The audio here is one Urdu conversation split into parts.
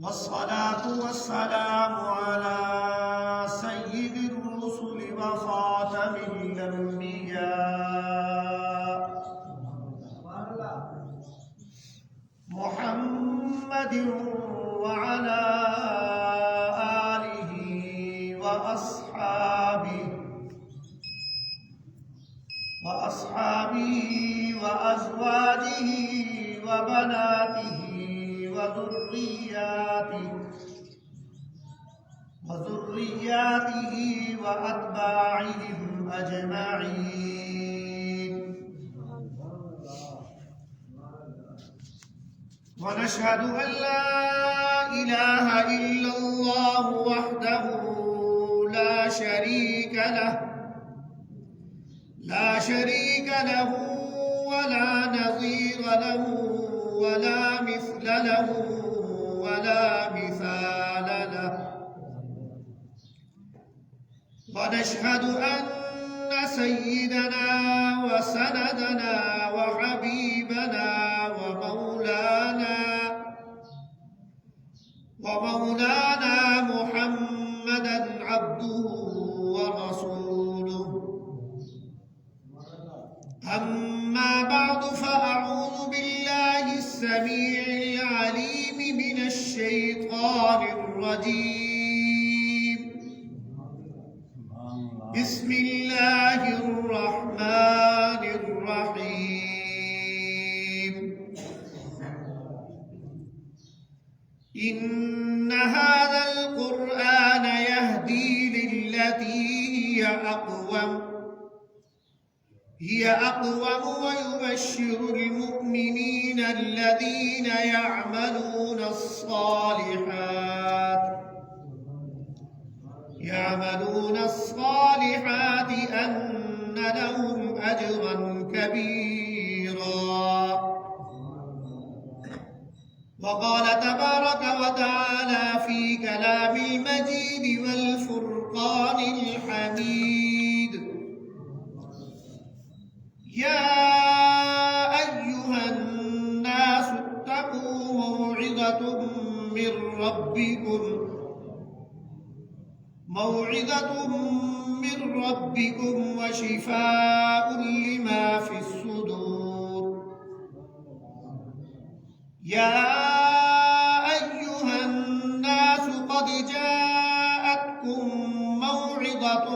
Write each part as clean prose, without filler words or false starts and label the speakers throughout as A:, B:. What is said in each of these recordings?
A: والصلاة والسلام على سيد الرسل وخاتم الأنبياء محمد وعلى آله وأصحابه وأزواجه وبناته وذرياته وأتباعهم أجمعين. ونشهد أن لا إله إلا الله وحده لا شريك له ولا نظير له ولا مثل له ولا مثال له. ونشهد أن سيدنا وسندنا وحبيبنا ومولانا محمدا عبده ورسوله. أما بعد فأعوذ بالله السميع العليم من الشيطان الرجيم. بسم الله الرحمن الرحيم. إن هذا القرآن يهدي للتي هي أقوم ويبشر المؤمنين الذين يعملون الصالحات أن لهم أجرا كبيرا. وقال تبارك وتعالى في كلام المجيد والفرقان الحميد: يا أيها الناس اتقوا موعظة من ربكم وشفاء لما في الصدور. يا أيها الناس قد جاءتكم موعظة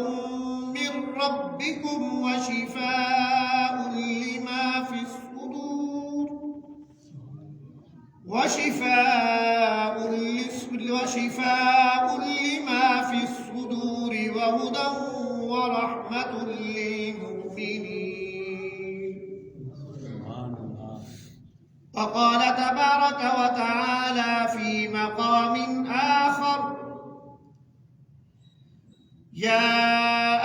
A: من ربكم وشفاء لما في الصدور وهدى ورحمة للمؤمنين. وقال تبارك وتعالى في مقام آخر: يا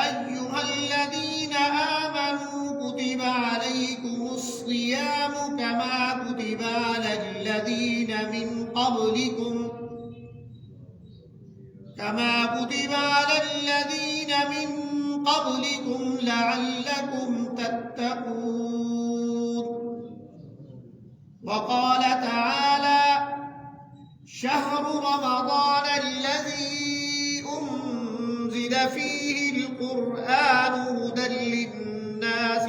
A: أيها الذين آمنوا كتب عليكم الصيام كما كتب على الذين من قبلكم لعلكم تتقون. وقال تعالى: شهر رمضان الذي أنزل فيه القرآن هدى للناس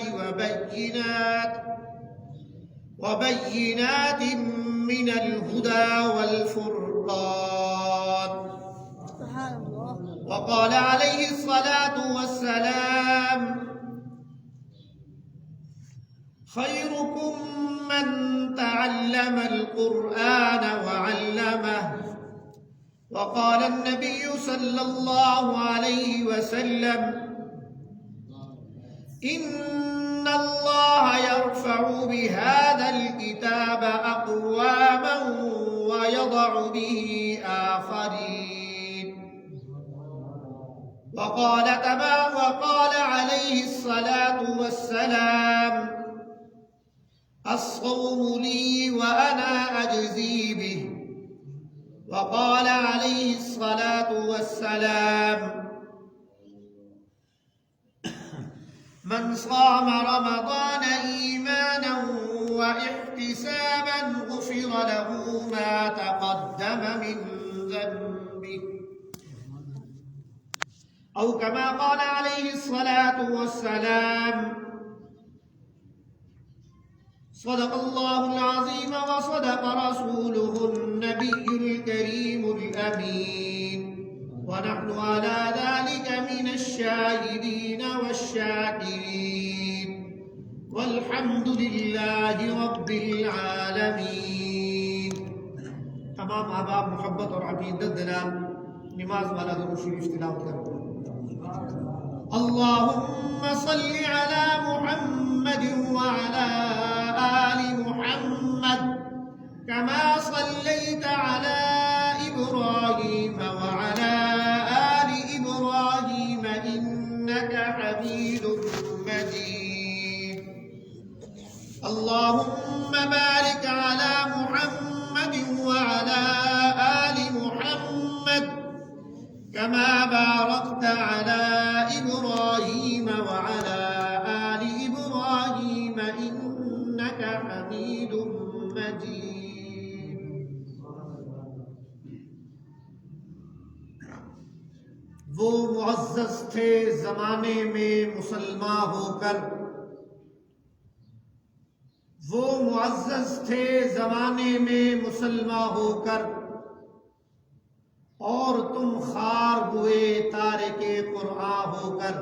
A: وبينات من الهدى والفرقان. وقال عليه الصلاة والسلام: خيركم من تعلم القرآن وعلمه. وقال النبي صلى الله عليه وسلم: إن الله يرفع بهذا الكتاب أقواما ويضع به آخرين. وقال عليه الصلاة والسلام: الصوم لي وأنا أجزي به. وقال عليه الصلاة والسلام: من صام رمضان إيمانا واحتسابا غفر له ما تقدم من ذنبه أو كما قال عليه الصلاة والسلام. صدق الله العظيم وصدق رسوله النبي الكريم الأمين، ونحن على ذلك من الشاهدين والشاكرين، والحمد لله رب العالمين. تمام احباب محبت اور عقیدت دلال نماز والا درود شریف تلاوت کرو. اللهم صل على محمد وعلى آل محمد كما صليت على إبراهيم وعلى آل إبراهيم إنك حميد مجيد. اللهم بارك على محمد وعلى آل محمد كما باركت على إبراهيم وعلى آل إبراهيم إنك حميد مجيد. وہ معزز تھے زمانے میں مسلمان ہو کر، وہ معزز تھے زمانے میں مسلمان ہو کر، اور تم خار ہوئے تارک قرآن ہو کر.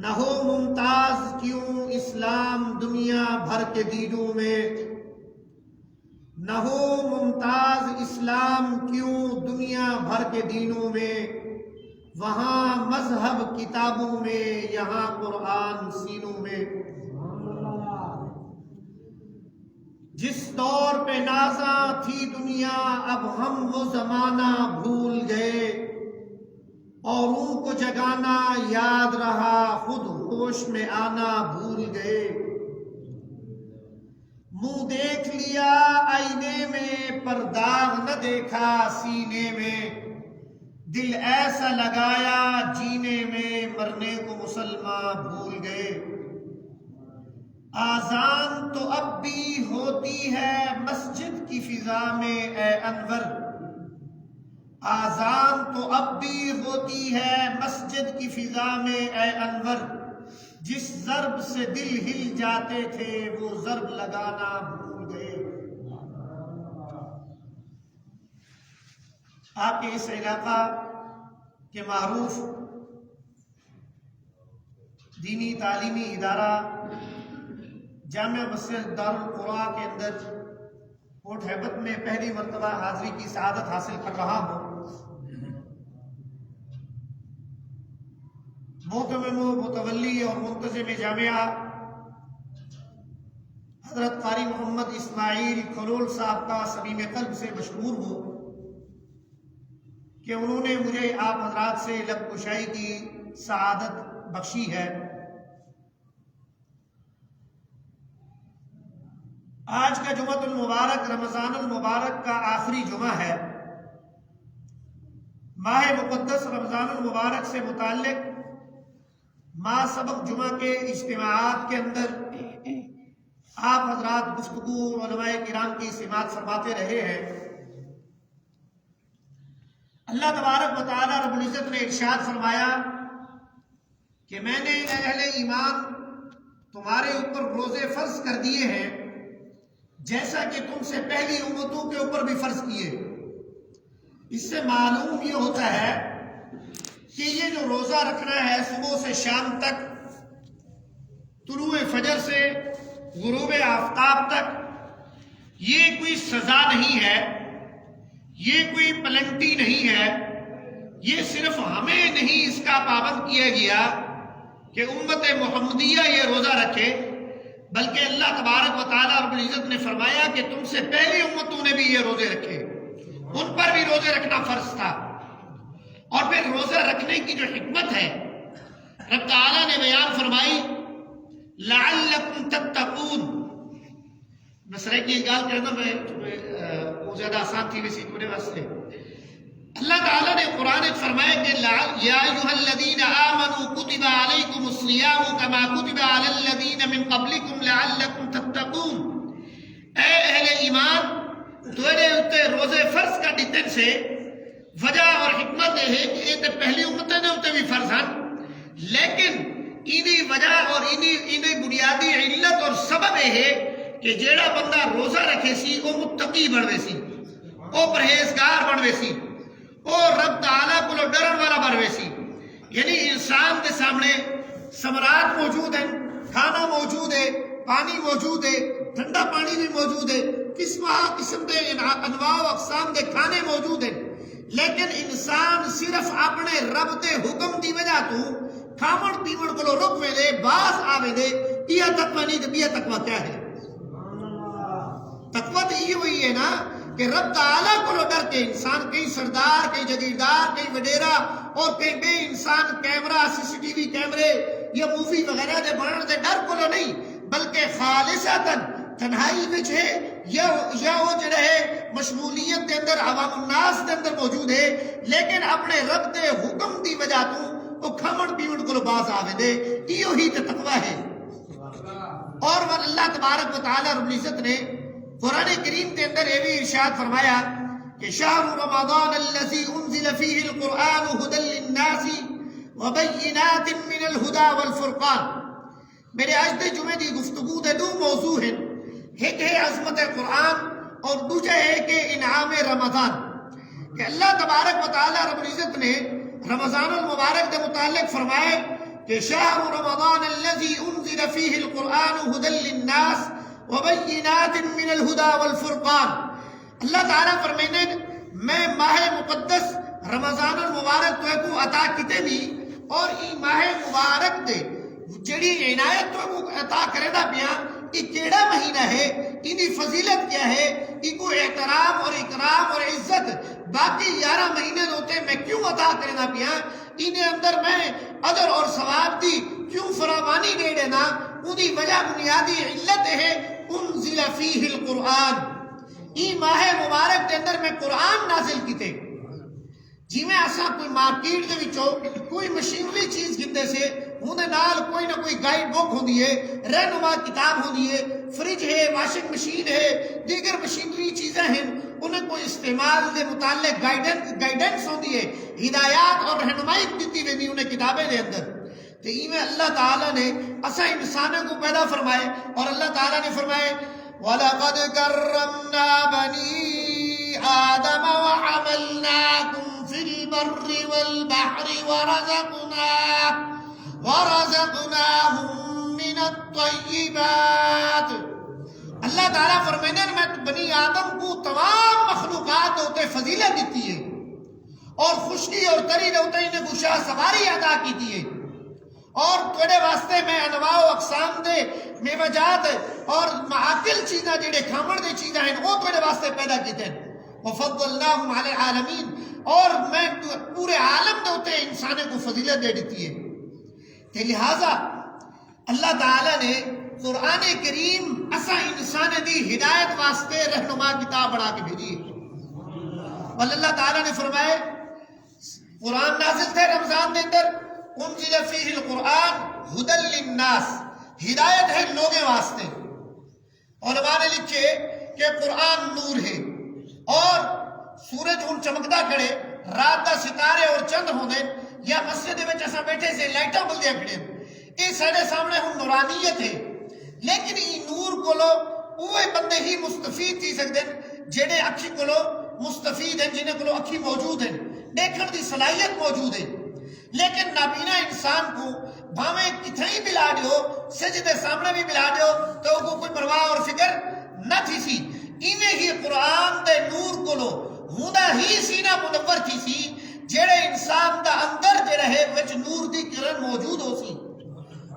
A: نہ ہو ممتاز کیوں اسلام دنیا بھر کے دینوں میں، نہ ہو ممتاز اسلام کیوں دنیا بھر کے دینوں میں. وہاں مذہب کتابوں میں، یہاں قرآن سینوں میں. جس دور پہ نازاں تھی دنیا اب ہم وہ زمانہ بھول گئے. اوروں کو جگانا یاد رہا خود ہوش میں آنا بھول گئے. منہ دیکھ لیا آئینے میں پر داغ نہ دیکھا سینے میں. دل ایسا لگایا جینے میں مرنے کو مسلمان بھول گئے. آذان تو اب بھی ہوتی ہے مسجد کی فضا میں اے انور. آذان تو اب بھی ہوتی ہے مسجد کی فضا میں اے انور. جس ضرب سے دل ہل جاتے تھے وہ ضرب لگانا بھول گئے. آپ کے اس علاقہ کے معروف دینی تعلیمی ادارہ جامعہ مسجد دارالقرآن کے اندر کوٹ ہیبت میں پہلی مرتبہ حاضری کی سعادت حاصل کر رہا ہوں. محتمم و متولی اور منتظم جامعہ حضرت قاری محمد اسماعیل کھلول صاحب کا صمیم قلب سے مشکور ہوں کہ انہوں نے مجھے آپ حضرات سے لب کشائی کی سعادت بخشی ہے. آج کا جمعہ المبارک رمضان المبارک کا آخری جمعہ ہے. ماہ مقدس رمضان المبارک سے متعلق ماہ سبق جمعہ کے اجتماعات کے اندر آپ حضرات گفتگو علماء کرام کی سماعت فرماتے رہے ہیں. اللہ تبارک و تعالی رب العزت نے ارشاد فرمایا کہ میں نے اہل ایمان تمہارے اوپر روزے فرض کر دیے ہیں جیسا کہ تم سے پہلی امتوں کے اوپر بھی فرض کیے. اس سے معلوم یہ ہوتا ہے کہ یہ جو روزہ رکھنا ہے صبح سے شام تک، طلوع فجر سے غروب آفتاب تک، یہ کوئی سزا نہیں ہے، یہ کوئی پلنٹی نہیں ہے. یہ صرف ہمیں نہیں اس کا پابند کیا گیا کہ امت محمدیہ یہ روزہ رکھے، بلکہ اللہ تبارک و تعالیٰ رب العزت نے فرمایا کہ تم سے پہلی امتوں نے بھی یہ روزے رکھے، ان پر بھی روزے رکھنا فرض تھا. اور پھر روزہ رکھنے کی جو حکمت ہے رب تعالیٰ نے بیان فرمائی لعلکم تتقون. مسئلہ کی گال کرنا میں وہ زیادہ آسان تھی ویسی تمہارے واسطے. اللہ تعالیٰ نے قرآن میں فرمایا کہ یا ایھا الذین آمنوا کتب علیکم الصیام کما کتب علی الذین من قبلکم لعلکم تتقون، اے اہل ایمان تھوڑے اتے روزے فرض کر دیتے سے وجہ اور حکمت ہے کہ یہ تو پہلی امت نے اتے بھی فرض ہیں، لیکن انہی وجہ اور انہی بنیادی علت اور سبب یہ ہے کہ جیڑا بندہ روزہ رکھے سی وہ متقی بنوے سی، وہ پرہیزگار بنوے سی، اور رب تعالیٰ کو ڈرن والا بنوے سی. یعنی انسان کے سامنے ثمرات موجود ہیں، کھانا موجود ہے، پانی موجود ہے، ٹھنڈا پانی بھی موجود ہے، قسم کے انواع و اقسام کے کھانے موجود ہیں، لیکن انسان صرف اپنے رب کے حکم دی وجہ تو کھاون پیون کو رک وے دے، باز آوے دے. یہ تقوی نہیں تو یہ تقوی کیا ہے؟ تقوی تو یہ ہوئی ہے نا کہ رب تعالیٰ کو ڈر کے انسان کئی سردار، کئی جگیردار، کئی وڈیرا اور کئی بے انسان کیمرہ، CCTV کیمرے یا مووی وغیرہ دے بننے دے ڈر کو نہیں، بلکہ خالصتاً تنہائی وچ ہے یا وہ جڑے ہے مشمولیت دے اندر عوام الناس دے اندر موجود ہے، لیکن اپنے رب دے حکم دی وجہ تو وہ کھمن پیون کو باز آوے دے. یہ ہی تے تقوی ہے. اور اللہ تبارک و تعالی رب العزت نے قرآن کریم کے اندر یہ بھی ارشاد فرمایا کہ شہر رمضان الذی انزل فیہ القرآن ھدی للناس وبینات من الہدی والفرقان. میرے آج دے جمعے دی گفتگو دے دو موضوع ہیں، ایک ہے عظمت قرآن اور دوسرا ہے کہ انعام رمضان. کہ اللہ تبارک و تعالی رب العزت نے رمضان المبارک دے متعلق فرمائے کہ شہر رمضان الذی انزل فیہ القرآن ھدی للناس وبینات من الہدی والفرقان. اللہ تعالیٰ فرمائنے میں ماہ مقدس رمضان المبارک تو عطا کیتے بھی، اور ای ماہ مبارک دے جڑی عنایت تو عطا کرے دا پیا، یہ کیڑا مہینہ ہے، انہی فضیلت کیا ہے، ان کو احترام اور اکرام اور عزت باقی 11 مہینے ہوتے میں کیوں عطا کرے دا پیا، انہیں اندر میں اجر اور ثواب دی کیوں فراوانی دے دینا. انہی وجہ بنیادی علت ہے انزل فیہ القرآن. ای ماہ مبارک کے اندر میں قرآن نازل کیتے. جی میں ایسا کوئی مارکیٹ کے وچوں کوئی مشینری چیز گندے سے انہیں نال کوئی نہ کوئی گائیڈ بک ہوندی ہے، رہنما کتاب ہوندی ہے، فریج ہے، واشنگ مشین ہے، دیگر مشینری چیزیں ہیں، انہیں کوئی استعمال دے متعلق گائیڈنس ہوندی ہے، ہدایات اور رہنمائی دیتی ہوئی انہیں کتابیں دے اندر. تو میں اللہ تعالیٰ نے اسا انسانوں کو پیدا فرمائے، اور اللہ تعالیٰ نے فرمائے وَلَقَدْ كَرَّمْنَا بَنِي آدَمَ وَحَمَلْنَاكُمْ فِي الْبَرِّ وَالْبَحْرِ وَرَزَقْنَاهُمْ مِنَ الطَّيِّبَاتِ. اللہ تعالیٰ فرمائے میں بنی آدم کو تمام مخلوقات ہوتے فضیلت دیتی ہے، اور خشکی اور تری ہوتے انہیں کو شاہ سواری عطا کی ہے، اور توڑے واسطے میں انواع و اقسام دے میوہ جات اور معاقل چیزاں جڑے کھامن دے چیزاں ہیں وہ توڑے واسطے پیدا کیتے ہیں. وَفَضَّلْنَاهُمْ عَلَى الْعَالَمِينَ، اور میں پورے عالم دے ہوتے انسانے کو فضیلت دے دیتی ہے. کہ لہٰذا اللہ تعالیٰ نے قرآن کریم اسا انسان دی ہدایت واسطے رہنما کتاب بنا کے بھیجی ہے. اور اللہ تعالیٰ نے فرمائے قرآن نازل تھے رمضان دے اندر، انزل فیہ القرآن ھدی للناس، ہدایت ہے لوگوں واسطے. علماء نے لکھے کہ قرآن نور ہے، اور سورج ہن چمکدا کھڑے، رات دا ستارے اور چند ہوندے، یا مسجد میں ایسا بیٹھے سے لائٹاں بلدیاں کھڑے، یہ سارے سامنے ہن نورانیت ہے. لیکن یہ نور کو لو اوے بندے ہی مستفید تھی سکتے ہیں جڑے اکھی کو لو مستفید ہیں، جنہیں کو لو اکھی موجود ہیں، دیکھن دی صلاحیت موجود ہے. لیکن نابینا انسان کو بھاویں کتھائی بھی لا دیو، سجدے سامنے بھی ملا دیو تو وہ کوئی پرواہ اور فکر نہ تھی سی. ایویں ہی قرآن دے نور کو لو ہوندا ہی سینہ منور تھی سی، جڑے انسان دا اندر دے رہے وچ نور دی کرن موجود ہو سی،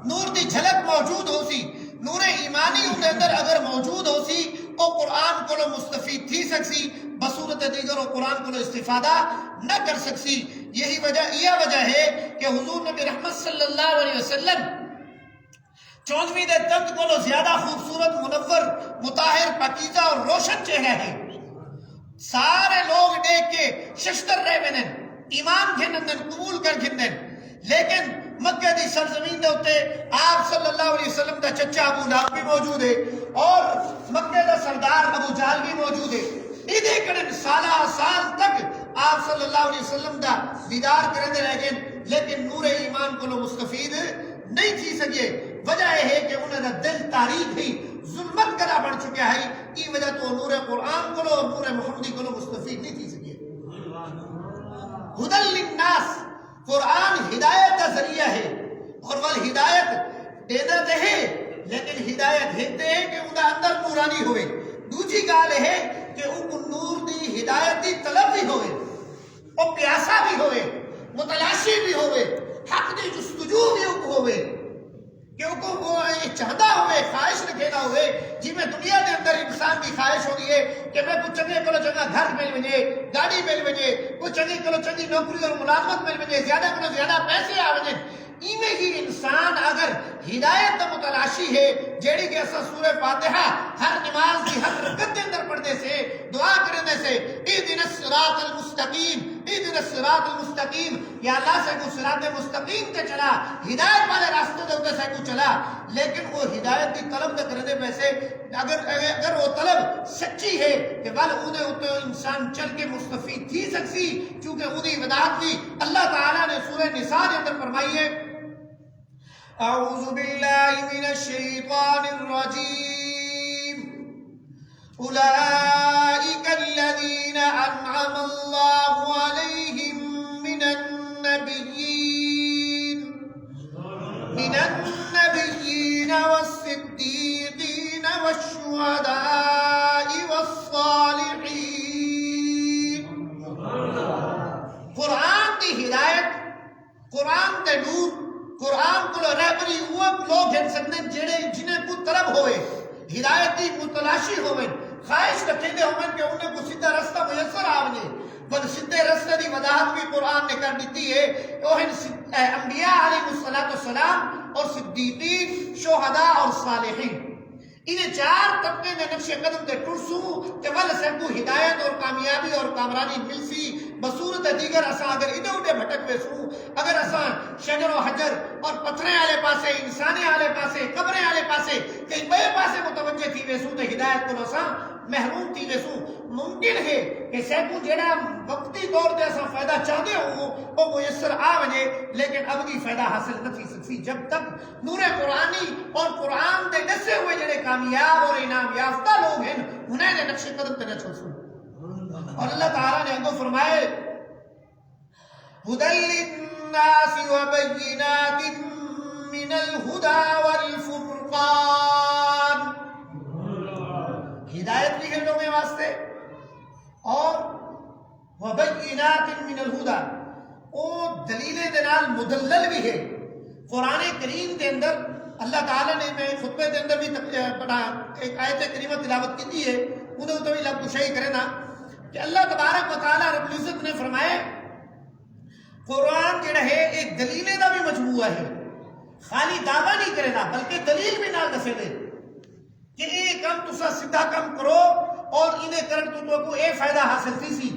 A: نور دی جھلک موجود ہو سی، نور ایمانی ان دے اندر اگر موجود ہو سی او قرآن کو لو مستفید تھی سکسی، بصورت دیگر و قرآن کو لو استفادہ نہ کر سکسی. یہی وجہ ہے کہ حضور نبی رحمت صلی اللہ علیہ وسلم 14ویں دے تنگ کو لو زیادہ خوبصورت، منور، مطاہر، پاکیزہ اور روشن چہرہ ہے. سارے لوگ دیکھ کے ششتر رہے بنن ایمان گھنندن قبول کر گھندن لیکن مکہ دی سرزمین دے ہوتے آپ صلی اللہ علیہ وسلم دا چچا ابو لہب بھی موجود ہے اور مکہ دا سردار ابو جہل بھی موجود ہے ایدے کرن سالہ سال تک آپ صلی اللہ علیہ وسلم دا دیدار کرنے رہ گئے لیکن نور ایمان کو لو مستفید نہیں تھی سکے وجہ ہے کہ انہوں نے دل تاریخ ہی ظلمت کرا بڑھ چکا ہے یہ وجہ تو نور قرآن کو لو نور محمدی کو لو مستفید نہیں تھی سکے ہدل للناس قرآن ہدایت کا ذریعہ ہے اور وہ ہدایت دینا دے ہے لیکن ہدایت ہتے ہیں کہ انہوں اندر نورانی ہوئے دوسری گال ہے کہ ان نور دی ہدایت دی طلب بھی ہوئے اور پیاسا بھی ہوئے متلاشی بھی ہوئے حق دی جستجو بھی ہوئے کہ ان کو وہ چاہتا ہوئے خواہش رکھینا ہوئے جی میں دنیا کے اندر انسان کی خواہش ہو گئی ہے کہ میں کچھ چنگے کلو جگہ گھر مل وجے گاڑی مل وجے کچھ چنگی کلو چنگی نوکری اور ملازمت مل وجے زیادہ کلو زیادہ پیسے آ وجے ایویں ہی انسان اگر ہدایت متلاشی ہے جیڑی کہ اسا سورہ فاتحہ ہر نماز کی ہر رکعت کے اندر پڑھنے سے دعا کرنے سے اهدنا الصراط المستقیم اهدنا الصراط المستقیم یا اللہ سے کو صراط مستقیم تے چلا ہدایت والے راستے دے اوتے سے کو چلا لیکن وہ ہدایت کی طلب نہ کرنے ویسے اگر وہ طلب سچی ہے کہ بل انہیں اتنے انسان چل کے مستفید تھی سکسی کیونکہ انہیں وضاحت بھی اللہ تعالیٰ نے سورہ نساء کے اندر فرمائی ہے اعوذ باللہ من الشیطان الرجیم اولئک الذین انعم اللہ علیہم من النبیین والصدیقین والشہداء والصالحین قرآن دی ہدایت قرآن دے نور قرآن کو رہبری وہ لوگ ہیں سکتے جنہیں کو طلب ہوئے ہدایت کی متلاشی ہوئے خواہش رکھیں دے ہوئے کہ انہیں کو سیدھا رستہ میسر آونے بل سیدھے رستہ دی وضاحت بھی قرآن نے کر دیتی ہے وہ ہیں انبیاء علیہ السلام اور صدیقین شہداء اور صالحین انہیں چار طبقے میں نقش قدم دے ٹرسو کہ ول سب کو ہدایت اور کامیابی اور کامرانی مل سی بصورت دیگر اساں اگر ادھے اڈے بھٹک ویسوں اگر اساں شجر و حجر اور پتھریں والے پاسے انسانے والے پاسے قبریں والے پاسے کئی بے پاسے متوجہ تھی ویسوں تے ہدایت کو اساں محروم تھی ویسوں ممکن ہے کہ سیکو جڑا وقتی طور تے اساں فائدہ چاہتے ہوں وہ میسر آ وجے لیکن ابدی فائدہ حاصل نہ تھی سکتی جب تک نور قرآنی اور قرآن دے دسے ہوئے جڑے کامیاب اور انعام یافتہ لوگ ہیں انہیں نے نقش قدم تے نہ چھوڑ سو اور اللہ تعالیٰ نے ہم کو فرمائے هدى للناس وبينات من الهدى والفرقان ہدایت بھی ہے لوگوں واسطے اور وبينات من الهدى او دلیل دنال مدلل بھی ہے قرآن کریم کے اندر اللہ تعالیٰ نے میں خطبے کے اندر بھی ایک آیت کریمہ تلاوت کی ہے انہیں تو بھی لب کشائی کرے نا کہ اللہ تبارک و تعالیٰ رب العزت نے فرمائے قرآن جڑا ہے ایک دلیلے دا بھی مجموعہ ہے خالی دعویٰ نہیں کرے گا بلکہ دلیل بھی نال دسے دے کہ اے کم تسا سدھا کم کرو اور انہیں کرن تو کو اے فائدہ حاصل تھی سی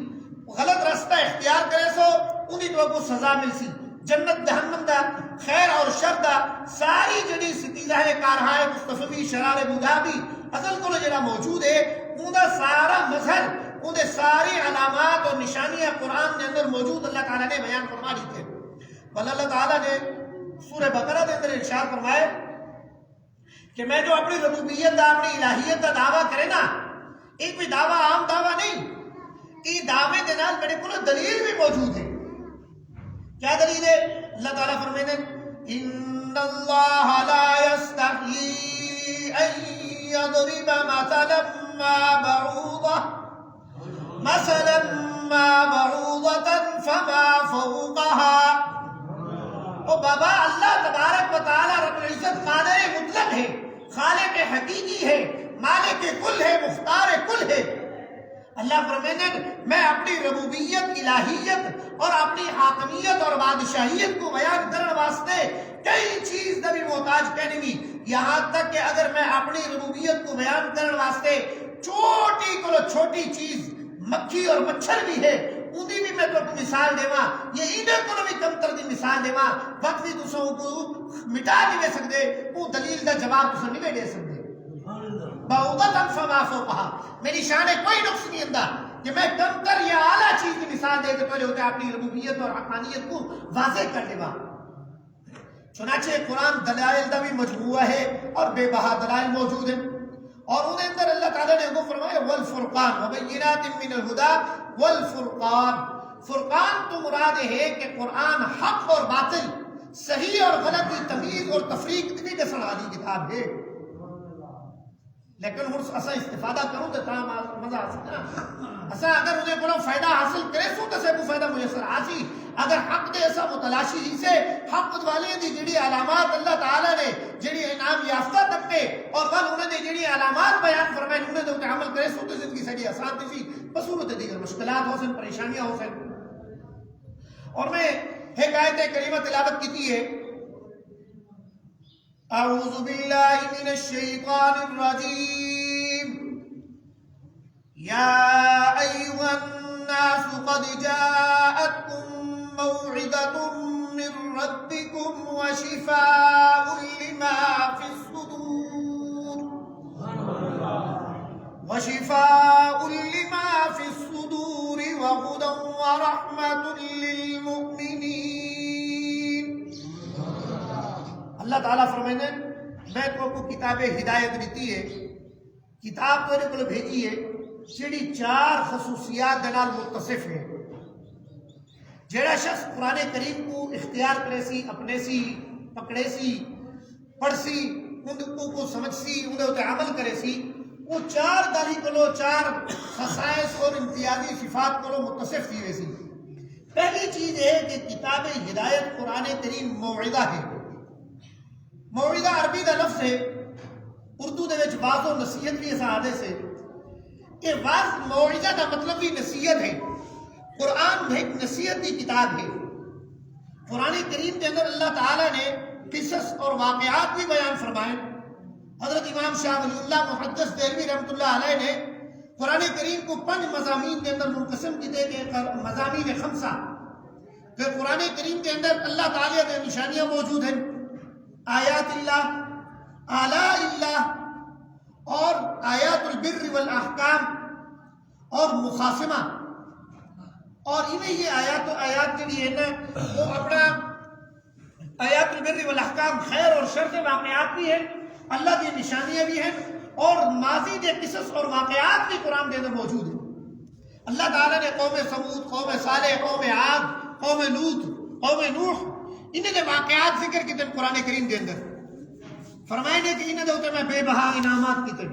A: غلط راستہ اختیار کرے سو انہیں تو کو سزا مل سی جنت جہنم دا خیر اور شر دا ساری جڑی ستیزہ کارہائے مصطفی شرار مدابی اصل کو جڑا موجود ہے انہا سارا مظہر انہیں ساری علامات اور نشانیاں قرآن نے اندر موجود اللہ تعالیٰ نے بیان فرما دی تھے بل اللہ تعالیٰ نے سورہ بقرہ کے اندر ارشاد فرمائے کہ میں جو اپنی ربوبیت دا اپنی الہیت دا دعویٰ کرے نا ایک بھی دعویٰ عام دعویٰ نہیں یہ دعوے کے نال میرے کو دلیل بھی موجود ہے کیا دلیل ہے اللہ تعالیٰ فرمائے ان اللہ لا یستحیی ان یضرب مثلا ما بعوضہ مثلا ما بعوضة فما فوقها او بابا اللہ تبارک و تعالی رب العزت قادر مطلق ہے خالق حقیقی ہے مالک کل ہے مختار کل ہے اللہ فرمائے میں اپنی ربوبیت الہیت اور اپنی حاکمیت اور بادشاہیت کو بیان کرنے واسطے کئی چیز نبی محتاج کہنے بھی یہاں تک کہ اگر میں اپنی ربوبیت کو بیان کرنے واسطے چھوٹی کو چھوٹی چیز مکھی اور مچھر بھی ہے اندی بھی میں تو مثال دیواں یہ انہیں کو بھی کم تر دی مثال دیواں وقت بھی دوسروں کو مٹا نہیں دے سکتے وہ دلیل دا جواب دوسروں نہیں دے سکتے بعوضت فما فوقہا میری شان کوئی نقص نہیں اندہ کہ میں کم تر یا اعلیٰ چیز کی مثال دے کے تو ہوتے اپنی ربوبیت اور حقانیت کو واضح کر دے با چنانچہ قرآن دلائل دا بھی مجموعہ ہے اور بے بہا دلائل موجود ہیں اور انہیں اندر اللہ تعالیٰ نے حکم فرمایا والفرقان وبینات من الہدا والفرقان فرقان تو مراد ہے کہ قرآن حق اور باطل صحیح اور غلط کی تمیز اور تفریق بھی دسن والی کتاب ہے لیکن ہر اسا استفادہ کروں تو مزہ آ سکتا نا اسا اگر انہیں کو فائدہ حاصل کرے سو تو سے کو فائدہ میسر آسی اگر حق دے ایسا متلاشی ہی سے حق والے دی جڑی علامات اللہ تعالیٰ نے جڑی انعام یافتہ طبقے اور بل انہیں دی جڑی علامات بیان فرمائے انہیں دے عمل کرے سو تو زندگی سڑی آسان تھی بصورت دیگر مشکلات ہو سن پریشانیاں ہو سن اور میں ایک آیت کریمہ تلاوت کی ہے اعوذ باللہ من الشیطان الرجیم یا ایوہ الناس قد جاءتکم موعظۃ من ربکم وشفاء لما فی الصدور وشفاء لما فی الصدور وہدى ورحمۃ للمؤمنین اللہ تعالیٰ فرمائنے میں تو کو کتاب ہدایت دیتی ہے کتاب تو انہیں کو بھیجی ہے جڑی 4 خصوصیات دنال متصف ہے جڑا شخص قرآن کریم کو اختیار کرے سی اپنے سی پکڑے سی پڑھ سی ان کو سمجھ سی انہیں عمل کرے سی وہ 4 دالی کلو 4 خصائص اور امتیازی صفات کلو متصف تھی ویسی پہلی چیز ہے کہ کتاب ہدایت قرآن کریم موعظہ ہے موعظہ عربی دا لفظ ہے اردو دے وچ واضح و نصیحت بھی ایسا آدھے سے کہ واضح موعظہ دا مطلب بھی نصیحت ہے قرآن ایک نصیحت کی کتاب ہے قرآن کریم کے اندر اللہ تعالیٰ نے قصص اور واقعات بھی بیان فرمائے حضرت امام شاہ ولی اللہ محدث دہلوی رحمۃ اللہ علیہ نے قرآن کریم کو 5 مضامین کے اندر منقسم کی دے کہ مضامین 5 کہ قرآن کریم کے اندر اللہ تعالیٰ کے نشانیاں موجود ہیں آیات اللہ آلاء اللہ اور آیات البر والاحکام اور مخاصمہ اور انہیں یہ آیات کے لیے نا وہ اپنا آیات البر والاحکام خیر اور شر کے واقعات بھی ہیں اللہ کی نشانیاں بھی ہیں اور ماضی کے قصص اور واقعات بھی قرآن کے اندر موجود ہیں اللہ تعالیٰ نے قوم ثمود قوم صالح قوم عاد قوم لوط قوم نوح انہیں دے واقعات ذکر کی تن قرآن کریم کے اندر فرمائے نے کہ انہیں دے ہوتے میں بے بہا انعامات کی تن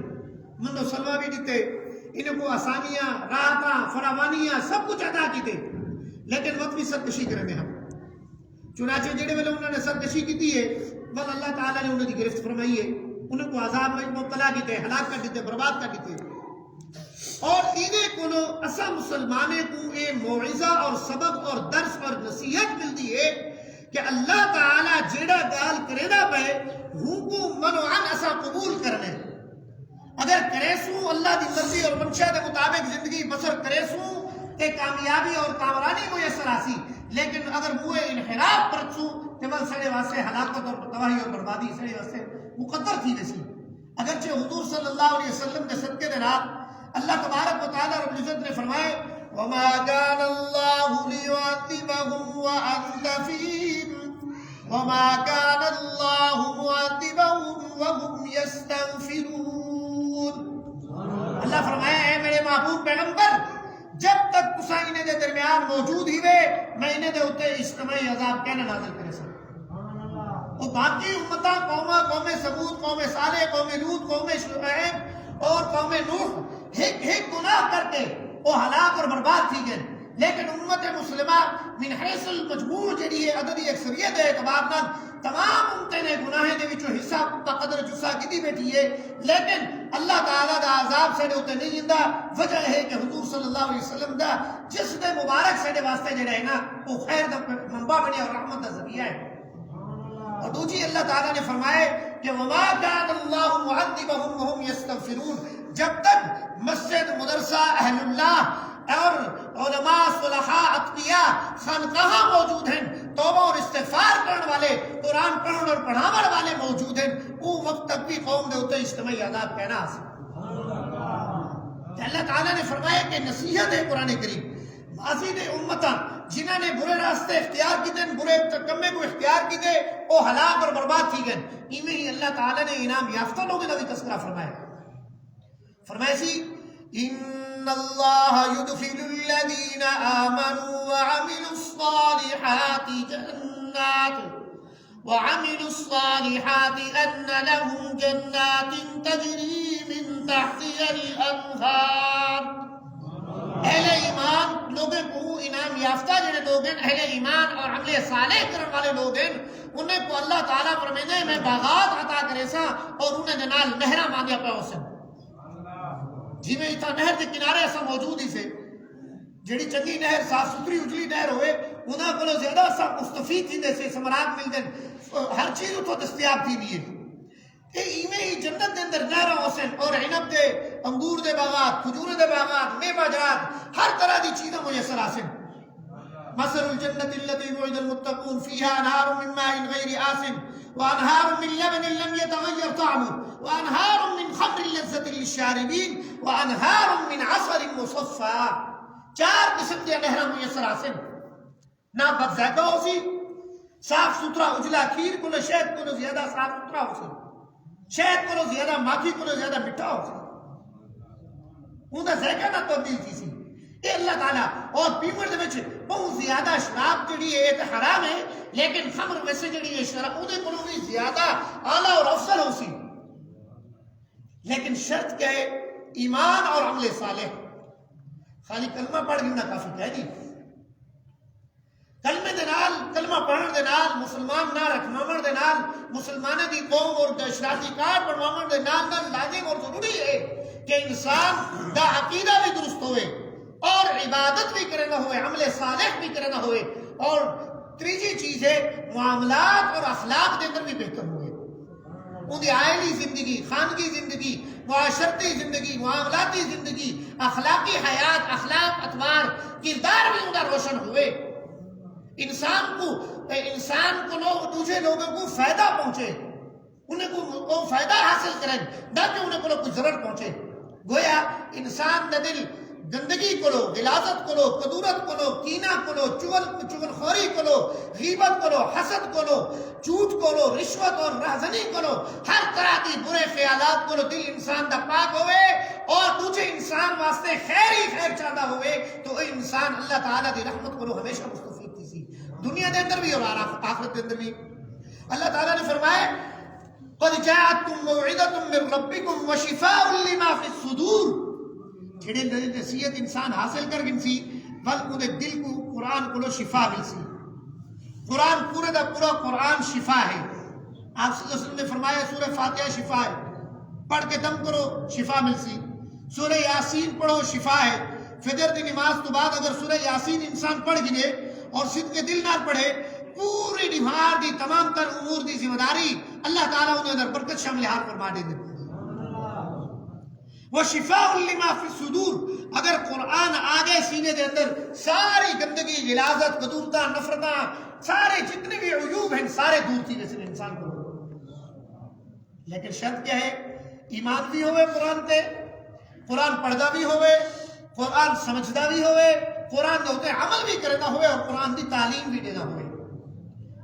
A: مند و سلوہ بھی دیتے انہیں کو آسانیاں راحتاں فراوانیاں سب کچھ عطا کی تھے لیکن وقت بھی سرکشی کرنے ہم چنانچہ جڑے والے انہوں نے سرکشی کی تھی ہے بل اللہ تعالیٰ نے انہیں دی گرفت فرمائی ہے انہیں کو عذاب میں مبتلا کی تھے ہلاک کر دیتے برباد کر دیتے اور انہیں کو اسا مسلمانے کو اے موعظہ اور سبق اور درس اور نصیحت ملتی ہے کہ اللہ تعالیٰ جیڑا گال کرے نہ پہ ہوں کو منوعن اسا قبول کرنے اگر کرے سوں اللہ دی مرضی اور منشاء دے مطابق زندگی بسر کرے سوں کہ کامیابی اور کامرانی کو یہ سراسی لیکن اگر موے انحراف پرچوں کہ بل سڑے واسے ہلاکت اور تباہی اور بربادی سڑے واسے مقدر تھی ویسی اگرچہ حضور صلی اللہ علیہ وسلم کے صدقے دے رات اللہ تبارک و تعالی رب العزت نے فرمائے وما كان الله ليعذبهم وأنت فيهم وما كان الله معذبهم وهم يستغفرون اللہ فرمایا ہے میرے محبوب پیغمبر جب تک تسا انہیں دے درمیان موجود ہی وے میں انہیں دے ہوتے اجتماعی عذاب کہنا نازل کرے سکتا اور باقی امتاں قوم ثمود قوم صالح قوم لوط قوم شعیب اور قوم نوح ایک گناہ کر کے وہ ہلاک اور برباد تھی گئے لیکن امت مسلمہ من حیث المجموع جڑی ہے عددی اکثریت ہے اعتبار نال تمام امتیں نے گناہیں دے وچوں حصہ قدر جسا کی بیٹھی ہے لیکن اللہ تعالیٰ دا عذاب سے ہوتے نہیں جندا وجہ ہے کہ حضور صلی اللہ علیہ وسلم دا جس نے مبارک سے واسطے جڑا ہے نا وہ خیر دا منبع بنے اور رحمت دا ذریعہ ہے اور دوسری اللہ تعالیٰ نے فرمائے کہ وما كان الله معذبهم وهم يستغفرون جب تک مسجد مدرسہ اہل اللہ اور علماء صلحاء اتقیاء خانقاہ موجود ہیں، توبہ اور استغفار کرنے والے، قرآن پڑھن اور پڑھاون والے موجود ہیں، وہ وقت تک بھی قوم دے ہوتے اجتماعی عذاب کہنا حاصل۔ اللہ تعالیٰ نے فرمایا کہ نصیحت ہے قرآن کریم ماضی دے امتاں جنہاں نے برے راستے اختیار کی دیں، برے کمے کو اختیار کی دے، وہ ہلاک اور برباد تھی گئے۔ ایویں ہی اللہ تعالیٰ نے انعام یافتہ لوگوں کا بھی تذکرہ فرمایا۔ فرمایا سی ان اللہ یدخل الذین آمنوا وعملوا الصالحات ان لهم جنات تجری من تحتها الانہار۔ اہل ایمان لوگوں کو انعام یافتہ جڑے لوگ ہیں، اہل ایمان اور عمل صالح کرنے والے لوگ ہیں، انہیں کو اللہ تعالیٰ فرمیندے میں باغات عطا کرے سا اور انہیں دے نال نہراں مانگیا پیا ہوسن۔ جی میں اتنا نہر کے کنارے ایسا موجود ہی سے جڑی چنگی نہر صاف ستھری اجلی نہر ہوئے انہاں کو زیادہ سا مستفید تھی دے سے ثمرات مل دیں، ہر چیز اتو دستیاب تھی بھی ہے۔ ایویں ہی جنت دے اندر نہراں ہوسن اور عنب دے، انگور دے باغات، کھجور دے باغات، میوہ جات، ہر طرح دی چیزیں میسر آسن۔ مثل الجنت التي وعد المتقون فيها انهار من ماء غير آسن وانهار من لبن لم يتغير طعمه وانهار من خمر لذة للشاربين وانهار من عسل مصفى۔ چار قسم کے نہراں میسر آسن، نہ بد ذائقہ ہو سی، صاف ستھرا اجلا کھیر کو شہد کو زیادہ صاف ستھرا ہو سی، شہد کو زیادہ ماکھی کو زیادہ مٹھا ہو سی، ان کا ذائقہ نہ تبدیل تھی سی۔ اے اللہ تعالیٰ اور پیپر دے وچ بہت زیادہ شراب جڑی ہے تے حرام ہے، لیکن خمر میں سے جڑی ہے شراب اودے کولوں بھی زیادہ اعلیٰ اور افضل ہو سی، لیکن شرط کیا ہے؟ ایمان اور عمل صالح۔ خالی کلمہ پڑھ گنا کافی کہہ نہیں، کلمے دے نال، کلمہ پڑھن دے نال، مسلمان نہ رکھماون دے نال، مسلمانوں دی قوم اور شناختی کارڈ بنواون دے نال لازم اور ضروری ہے کہ انسان دا عقیدہ بھی درست ہوئے اور عبادت بھی کرنا ہوئے، عمل صالح بھی کرنا ہوئے، اور تیسری چیز ہے معاملات اور اخلاق دے اندر بھی بہتر ہوئے۔ ان کی آئلی زندگی، خانگی زندگی، معاشرتی زندگی، معاملاتی زندگی، اخلاقی حیات، اخلاق اتوار، کردار بھی انہیں روشن ہوئے۔ انسان کو لوگ دوسرے لوگوں کو فائدہ پہنچے، انہیں کو فائدہ حاصل کریں، نہ کہ انہیں کو کچھ ضرر پہنچے۔ گویا انسان دا دل گندگی کو لو، غلاظت کو لو، کدورت کو لو، کینہ کو لو، چغل خوری کو لو، غیبت کو لو، حسد کو لو، جھوٹ کو لو، رشوت اور رہزنی کو لو، ہر طرح کی برے خیالات کو لو، دل انسان دا پاک ہوئے اور دوسرے انسان واسطے خیر ہی خیر چاہتا ہوئے تو اے انسان اللہ تعالیٰ دی رحمت کو لو ہمیشہ مستفید تھی سی، دنیا دے اندر بھی اور آخرت دے اندر بھی۔ اللہ تعالیٰ نے فرمایا قَدْ جَاءَتْكُمْ مَوْعِظَةٌ مِّن رَبِّكُمْ وَشِفَاءٌ لِّمَا فِي الصُّدُورِ۔ جڑے نصیحت انسان حاصل کر گن سی بلکہ دے دل کو قرآن کو شفا مل سی۔ قرآن پورے دا پورا قرآن شفا ہے۔ آپ صلی اللہ علیہ وسلم نے فرمایا سورہ فاتحہ شفا ہے، پڑھ کے دم کرو شفا مل سی۔ سورہ یاسین پڑھو شفا ہے۔ فجر دی نماز تو بعد اگر سورہ یاسین انسان پڑھ گنے اور صدق دل نہ پڑھے، پوری نہار دی تمام تر امور دی ذمہ داری اللہ تعالیٰ انہیں اندر برکت شامل حال فرما دے دے۔ وَشِفَاءٌ لِّمَا فِي الصُّدُورِ، اگر قرآن آگے سینے دے اندر ساری گندگی، غلاظت، کدورتاں، نفرتاں، سارے جتنے بھی عیوب ہیں سارے دور تھی جیسے انسان کو۔ لیکن شرط کیا ہے؟ ایمان بھی ہوئے قرآن تے، قرآن پڑھدا بھی ہوئے، قرآن سمجھدا بھی ہوئے، قرآن دے ہوتے عمل بھی کرنا ہوئے اور قرآن دی تعلیم بھی دینا ہوئے۔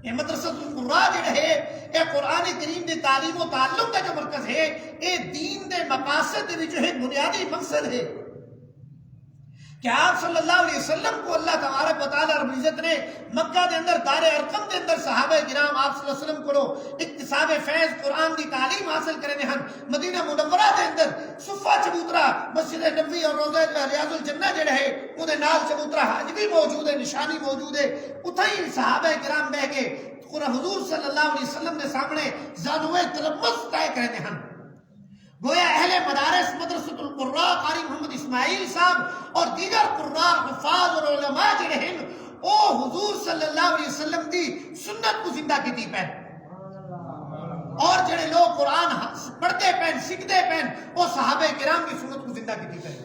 A: یہ مدرسۃ القراء جڑا ہے، یہ قرآن کریم دے تعلیم و تعلم کا جو مرکز ہے، یہ دین دے مقاصد دے جو ہے بنیادی مقصد ہے کہ آپ صلی اللہ علیہ وسلم کو اللہ تبارک و تعالیٰ رب العزت نے مکہ دے اندر دار ارقم دے اندر صحابہ کرام آپ صلی اللہ علیہ وسلم کو اکتساب فیض قرآن دی تعلیم حاصل کرنے ہن۔ مدینہ منورہ دے اندر صفہ چبوترا مسجد نبوی اور روضہ ریاض الجنہ جڑا ہے انہیں نال چبوترا حج بھی موجود ہے، نشانی موجود ہے، اتھا ہی صحابہ کرام بہ کے حضور صلی اللہ علیہ وسلم نے سامنے زانوے تلمس طے کرنے ہن۔ گویا اہل مدارس مدرسۃ القراء قاری محمد اسماعیل صاحب اور دیگر قراء حفاظ اور علماء جڑے ہیں او حضور صلی اللہ علیہ وسلم دی سنت کو زندہ کی پین، اور جڑے لوگ قرآن پڑھتے پین سیکھتے پین وہ صحابہ کرام کی سنت کو زندہ کی پین۔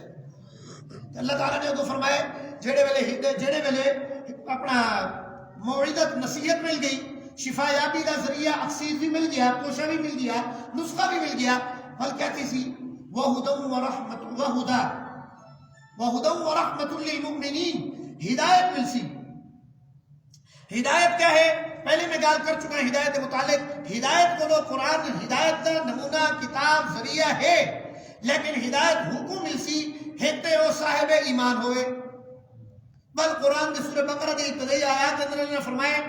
A: اللہ تعالیٰ نے ادو فرمائے جڑے ویلے اپنا موعظت نصیحت مل گئی، شفا یابی کا ذریعہ اکسیر بھی مل گیا، توشہ بھی مل گیا، نسخہ بھی مل گیا، بل کہتی سی وَهُدًى وَرَحْمَةٌ لِّلْمُؤْمِنِينَ، ہدایت مل سی۔ ہدایت کیا ہے؟ پہلے میں گال کر چکا ہدایت متعلق۔ ہدایت کو لوگ قرآن ہدایت کا نمونہ کتاب ذریعہ ہے، لیکن ہدایت حکم مل سی ہیتے او صاحب ایمان ہوئے۔ بل قرآن کے سورہ بقرہ کے ابتدائی آیات اندر اللہ نے فرمایا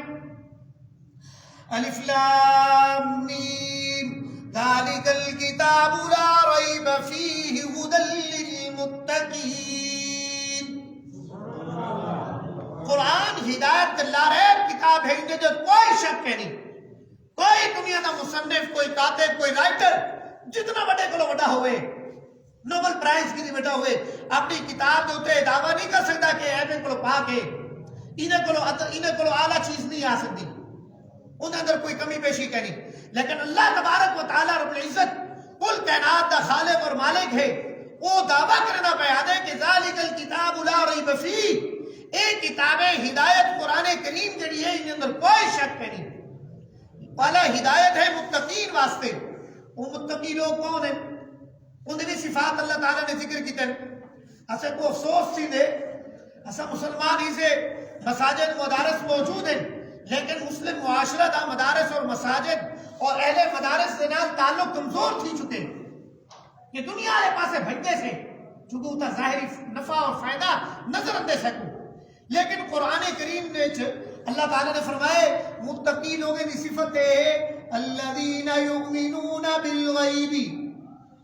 A: الف لام میم ذالک الکتاب لا ریب فیہ ھدی للمتقین۔ قرآن ہدایت لا ریب کتاب ہے، اندر جو کوئی شک ہے نہیں۔ کوئی دنیا کا مصنف، کوئی کاتب، کوئی رائٹر جتنا بڑے کو بڑا ہوئے، نوبل پرائز کی بیٹا ہوئے، اپنی کتاب کے اتنے دعویٰ نہیں کر سکتا کہ ایویں کو پا کے انہیں کو اعلیٰ چیز نہیں آ سکتی، انہیں اندر کوئی کمی پیشی کا نہیں۔ لیکن اللہ تبارک و تعالیٰ رب العزت کل کائنات کا خالق اور مالک ہے، وہ دعویٰ کرنا پیادے کہ ذالک الکتاب لا ریب فیہ، ایک کتاب ہدایت قرآن کریم جڑی ہے ان اندر کوئی شک نہیں۔ والا ہدایت ہے متقین واسطے۔ وہ متقی لوگ کون ہیں؟ ان بھی صفات اللہ تعالیٰ نے ذکر کی تن۔ اسے کو افسوس سی دے اسا مسلمان ہی سے مساجد مدارس موجود ہیں، لیکن مسلم معاشرہ دا مدارس اور مساجد اور اہل مدارس سے نال تعلق کمزور تھی چکے کہ دنیا کے پاسے بھجنے سے چونکہ ہوتا ظاہری نفع اور فائدہ نظر اندے سکو۔ لیکن قرآن کریم نے اللہ تعالیٰ نے فرمائے متقی لوگوں کی صفت ہے الذین یؤمنون بالغیب،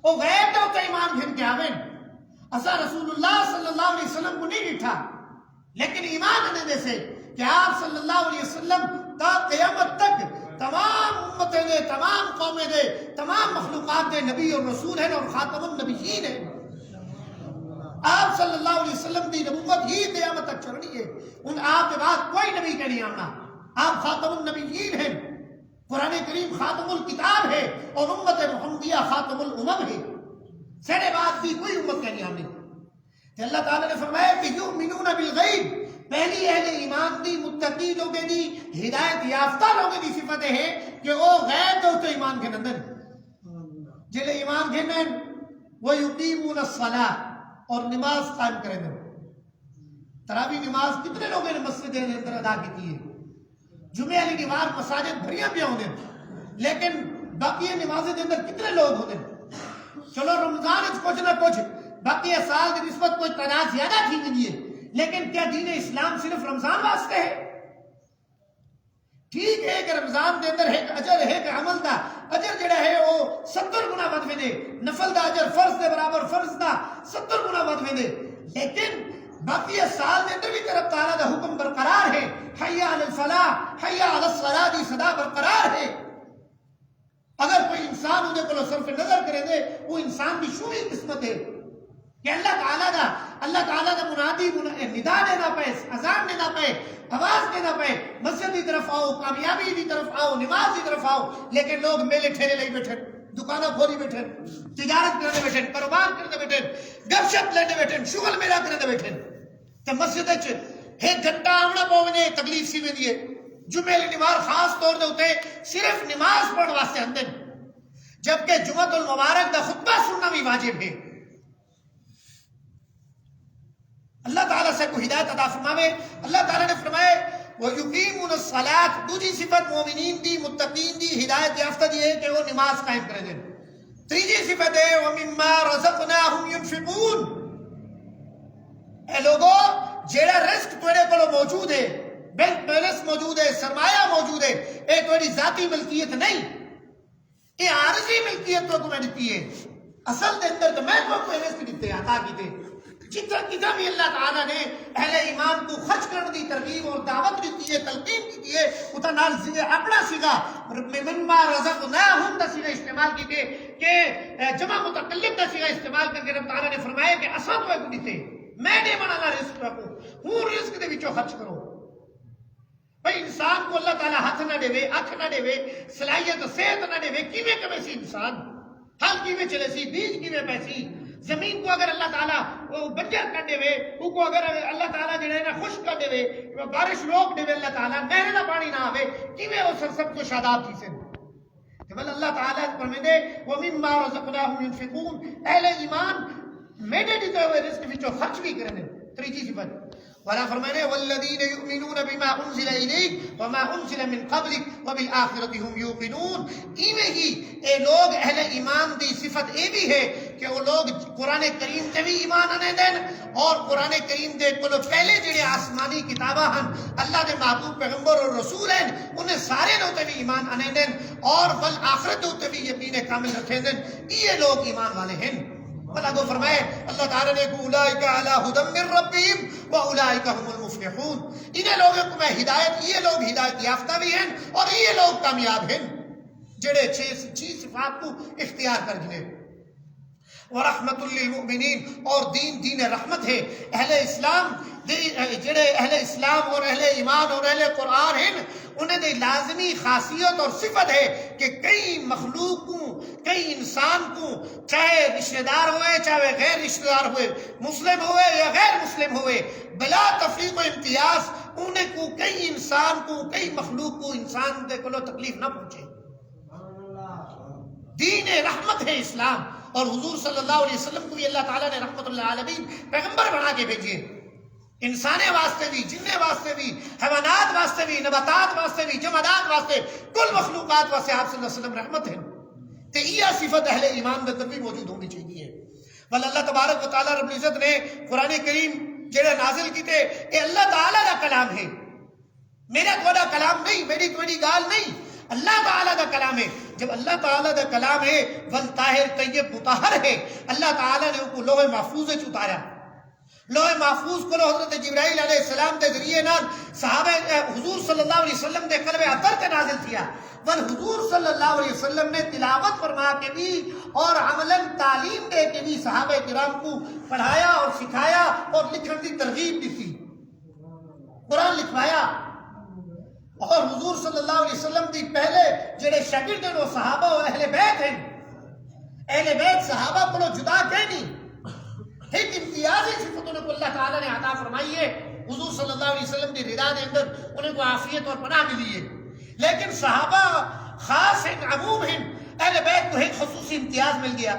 A: وہ غیب تو ایمان گھن کے آویں۔ اسا رسول اللہ صلی اللہ علیہ وسلم کو نہیں ڈٹھا، لیکن ایمان آنے سے کہ آپ صلی اللہ علیہ وسلم تا قیامت تک تمام امتیں دے، تمام قومیں دے، تمام مخلوقات دے نبی اور رسول ہیں اور خاتم النبیین ہیں۔ آپ صلی اللہ علیہ وسلم کی نبوت ہی قیامت تک چلنی ہے، ان آپ کے بعد کوئی نبی کا نہیں آنا۔ آپ خاتم النبیین ہیں، قرآن کریم خاتم الکتاب ہے اور امت محمدیہ خاتم الامم ہے، سڑے بعد بھی کوئی امت کا نہیں آنے۔ کہ اللہ تعالیٰ نے فرمایا کہ یؤمنون بالغیب، پہلی اہل ایمان دی متقی لوگیں دی ہدایت یافتہ لوگیں دی صفت ہے کہ وہ غیب دو تو ایمان کے اندر جلے ایمان کے اندر وہ یقیمون الصلاۃ اور نماز قائم کریں گے۔ تراویح نماز کتنے لوگوں نے مسجد کے اندر ادا کی ہے؟ جمعے والی نماز مساجد بھریاں پہ ہونے، لیکن باقی نمازیں کے اندر کتنے لوگ ہوتے ہیں؟ چلو رمضان کچھ نہ کچھ باقی سال کی نسبت کوئی تعداد زیادہ تھی نہیں ہے، لیکن کیا دین اسلام صرف رمضان واسطے ہے؟ ٹھیک ہے کہ رمضان کے اندر ایک اجر ہے کہ عمل دا اجر جڑا ہے وہ 70 گنا ود میں دے، نفل دا اجر فرض دے برابر فرض دا 70 گنا ود میں دے، لیکن باقی سال کے اندر بھی طرف تعالیٰ دا حکم برقرار ہے، حی علی الفلاح حی علی الصلاۃ دی صدا برقرار ہے۔ اگر کوئی انسان انہیں کو صرف نظر کرے دے، وہ انسان کی شوری قسمت ہے کہ اللہ تعالیٰ دا منادی ندا دینا پے، اذان دینا پے، آواز دینا پے، مسجد کی طرف آؤ، کامیابی کی طرف آؤ، نماز کی طرف آؤ، لیکن لوگ میلے ٹھیلے لے بیٹھے، دکانہ کھولی بیٹھے، تجارت کرنے بیٹھے، کاروبار کرنے بیٹھے، گپ شپ لینے بیٹھے، شغل میلہ کرنے بیٹھے۔ تو مسجد ایک گھنٹہ آمنا پونے تکلیف سی میں دیے، جمعے کی نماز خاص طور دے ہوتے صرف نماز پڑھ واسطے اندر، جبکہ جمعۃ المبارک دا خطبہ سننا بھی واجب ہے۔ اللہ تعالیٰ سے کو ہدایت عطا فرماوے۔ اللہ تعالیٰ نے فرمائے وَيُقِيمُونَ الصَّلَاةَ، دوسری صفت مومنین دی متقین دی ہدایت یافتہ دی ہے کہ وہ نماز قائم کریں دیں۔ تیسری صفت ہے وَمِمَّا رَزَقْنَاهُمْ يُنْفِقُونَ، اے لوگو جیڑا رزق تیرے کو موجود ہے، بینک بیلنس موجود ہے، سرمایہ موجود ہے، اے تیری ذاتی ملکیت نہیں، اے عارضی ملکیت تو میں دیتی ہے، اصل دے اندر تو میں کوئی رزق دیتے عطا کیتے۔ جتنا بھی اللہ تعالیٰ نے اہل ایمان کو خرچ کرنے دی ترغیب اور دعوت دیتی ہے، تلقین کی ہے، اتنا نال اپنا سگا مما رزقناہم دا سگا استعمال کیتے کہ جمع متکلم دا سگا استعمال کر کے رب تعالیٰ نے فرمایا کہ اساں تو ایک دیتے، میں نے بنانا رزق رکھو، ہوں رزق دے وچوں خرچ کرو۔ بھئی انسان کو اللہ تعالیٰ ہاتھ نہ دے، اکھ نہ دے، صلاحیت صحت نہ دے، کیویں کمے سی انسان، ہل کیویں چلے سی، بیج کیویں پیسی، زمین کو اگر اللہ تعالیٰ بنجر کر دے وہ کو اگر اللہ تعالیٰ جو ہے نا خشک کر دے بارش روک دے اللہ تعالیٰ نہر کا پانی نہ آوے کیویں وہ سب کو شاداب تھی سن بل اللہ تعالیٰ فرمیندے وَمِمَّا رَزَقْنَاهُمْ يُنْفِقُونَ اہل ایمان میڈے دیتے ہوئے رزق وچوں خرچ بھی کرنے تیسری صفت ولا فرمانے والذین یؤمنون بما انزل الیک وما انزل من قبلک وبالآخرۃ هم یوقنون ایویں ہی اے لوگ اہل ایمان دی صفت اے بھی ہے کہ وہ لوگ قرآن کریم تے بھی ایمان آنے دین اور قرآن کریم دے کولو پہلے جڑے آسمانی کتاباں ہن اللہ دے محبوب پیغمبر اور رسول ہیں انہیں سارے نو تے بھی ایمان آنے دین اور بالآخرت تے بھی یقین کامل رکھیں دین یہ لوگ ایمان والے ہیں اللہ کو فرمائے اللہ تعالیٰ نے اولئک علی ہدی من ربہم واولئک هم المفلحون انہیں لوگوں کو میں ہدایت یہ لوگ ہدایت یافتہ بھی ہیں اور یہ لوگ کامیاب ہیں جڑے چھ صفات کو اختیار کر گئے ورحمت للمؤمنین اور دین رحمت ہے اہل اسلام جڑے اہل اسلام اور اہل ایمان اور اہل قرآن ہیں انہیں دے لازمی خاصیت اور صفت ہے کہ کئی مخلوق کو کئی انسان کو چاہے رشتہ دار ہوئے چاہے غیر رشتہ دار ہوئے مسلم ہوئے یا غیر مسلم ہوئے بلا تفریق و امتیاز انہیں کو کئی انسان کو کئی مخلوق کو انسان دے کلو تکلیف نہ پہنچے دین رحمت ہے اسلام اور حضور صلی اللہ علیہ وسلم کو بھی اللہ تعالیٰ نے رحمت اللہ عالمین پیغمبر بنا کے بھیجیے انسانے واسطے بھی جننے واسطے بھی حیوانات واسطے بھی نباتات واسطے بھی جمادات واسطے کل مخلوقات واسطے آپ صلی اللہ علیہ وسلم رحمت ہے تو یہ صفت اہل ایمان میں بھی موجود ہونی چاہیے بل اللہ تبارک و تعالیٰ رب العزت نے قرآن کریم جڑے نازل کیتے اے اللہ تعالیٰ کا کلام ہے میرا تھوڑا کلام نہیں میری تھوڑی گال نہیں اللہ تعالیٰ کا کلام ہے جب اللہ تعالیٰ کا کلام ہے والطاہر طیب مطہر ہے اللہ تعالیٰ نے ان کو لوح محفوظ اتارا لوح محفوظ کو حضرت جبرائیل علیہ السلام کے ذریعے نال صحابہ حضور صلی اللہ علیہ وسلم نے قلب اطہر کے نازل کیا بل حضور صلی اللہ علیہ وسلم نے تلاوت فرما کے بھی اور عملاً تعلیم دے کے بھی صحابہ کرام کو پڑھایا اور سکھایا اور لکھن کی ترغیب بھی تھی قرآن لکھوایا اور حضور صلی اللہ علیہ وسلم دی پہلے جڑے شاگرد ہیں وہ صحابہ و اہل بیت ہیں اہل بیت صحابہ کو جدا کہ نہیں ایک امتیازی صفتوں کو اللہ تعالیٰ نے عطا فرمائی ہے حضور صلی اللہ علیہ وسلم کی رضا کے اندر انہیں کو عافیت اور پناہ ملی ہے لیکن صحابہ خاص ہیں عموم ہیں اہل بیت کو ایک خصوصی امتیاز مل گیا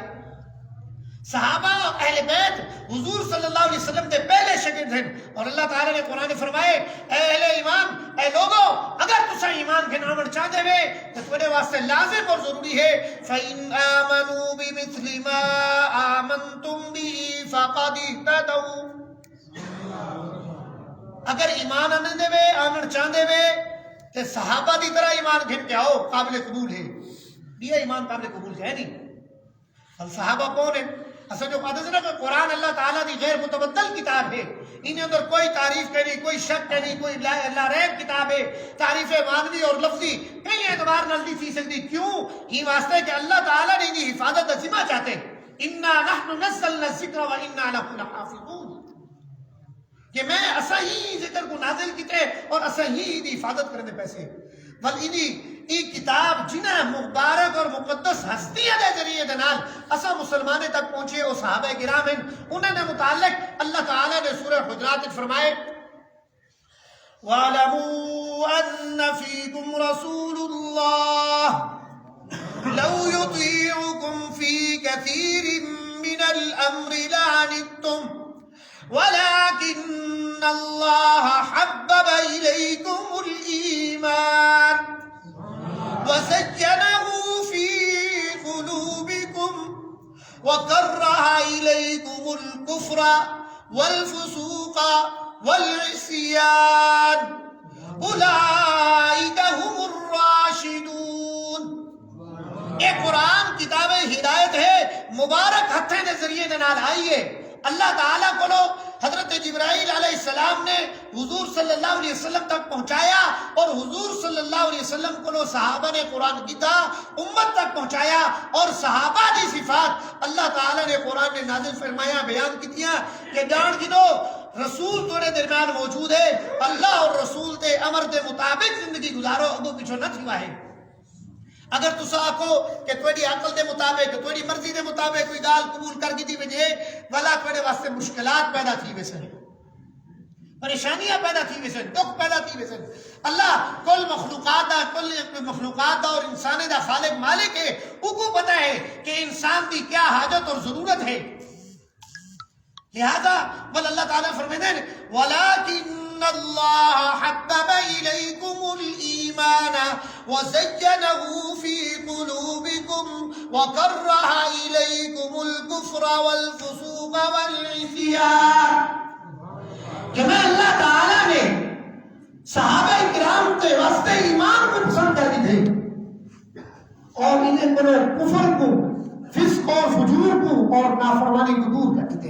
A: صحابہ اہل بیت حضور صلی اللہ علیہ وسلم کے پہلے شاگرد ہیں اور اللہ تعالیٰ نے قرآن فرمائے اے اہل ایمان اے لوگو اگر تسا ایمان کے نام چاہتے ہوئے تو تمہارے واسطے لازم اور ضروری ہے فَإِنْ آمَنُوا بِمِثْلِ مَا آمَنْتُمْ بِهِ فَقَدِ اهْتَدَوْا اگر ایمان آنے دے وے آمن چاہتے ہوئے تو صحابہ دی طرح ایمان گھن کے آؤ قابل قبول ہے یہ ایمان قابل قبول ہے نہیں اب صحابہ کون ہیں اصل جو پتہ چلا کہ قرآن اللہ تعالیٰ دی غیر متبدل کتاب ہے انہیں اندر کوئی تعریف کرنی کوئی شک کرنی کوئی اللہ ریب کتاب ہے تعریف مانوی اور لفظی کئی اعتبار نلدی تھی سکتی کیوں ہی واسطے کہ اللہ تعالیٰ نے انہیں حفاظت ذمہ چاہتے اِنَّا نَحْنُ نَزَّلْنَا الذِّكْرَ وَإِنَّا لَهُ لَحَافِظُونَ کہ میں اسا ہی ذکر کو نازل کیتے اور اسا ہی دی حفاظت کرنے پیسے بل انہیں یہ کتاب جنہیں مبارک اور مقدس ہستیاں دے ذریعے دنال اسا مسلمانے تک پہنچے اور صحابہ کرام ہیں انہوں نے متعلق اللہ تعالیٰ نے سورہ حجرات فرمائے وَاعْلَمُوا أَنَّ فِيكُمْ رَسُولُ اللَّهِ لَوْ يُطِيعُكُمْ فِي كَثِيرٍ مِّنَ الْأَمْرِ لَعَنِتُّمْ وَلَكِنَّ اللَّهَ حَبَّبَ إِلَيْكُمُ الْإِيمَانَ وَزَيَّنَهُ فِي قُلُوبِكُمْ وَكَرَّهَ إِلَيْكُمُ الْكُفْرَ وَالْفُسُوقَ وَالْعِصْيَانَ أُولَئِكَ هُمُ الرَّاشِدُونَ یہ قرآن کتاب ہدایت ہے مبارک ہتھے کے ذریعے نال آئی ہے اللہ تعالیٰ کو حضرت جبرائیل علیہ السلام نے حضور صلی اللہ علیہ وسلم تک پہنچایا اور حضور صلی اللہ علیہ وسلم کو صحابہ نے قرآن کیتا امت تک پہنچایا اور صحابہ دی صفات اللہ تعالیٰ نے قرآن نے نازل فرمایا بیان کیتیاں کہ جان گنو رسول تھوڑے درمیان موجود ہے اللہ اور رسول دے امر دے مطابق زندگی گزارو اگو پیچھو نہ تھوا ہے اگر تسا آکھو کہ تھوڑی عقل دے مطابق تھوڑی مرضی دے مطابق کوئی گال قبول کر دی وجے والا تھوڑے واسطے مشکلات پیدا تھی ویسن، پریشانیاں پیدا تھی ویسن، دکھ پیدا تھی ویسن۔ اللہ کل مخلوقات دا اور انسان دا خالق مالک ہے، وہ کو پتہ ہے کہ انسان دی کیا حاجت اور ضرورت ہے، لہذا بل اللہ تعالیٰ فرمائے ہیں وَلَكِنَّ اللَّهَ حَبَّبَ إِلَيْكُمُ الْإِيمَانَ وَزَيَّنَهُ فِي قُلُوبِكُمْ وَكَرَّهَ إِلَيْكُمُ الْكُفْرَ وَالْفُسُوقَ وَالْعِصْيَانَ، کہ میں اللہ تعالیٰ نے صحابہ کرام کے واسطے ایمان کو پسند کر دی تھے اور انہیں کفر کو، فسق اور فجور کو اور نافرمانی کو دور کر دیتے،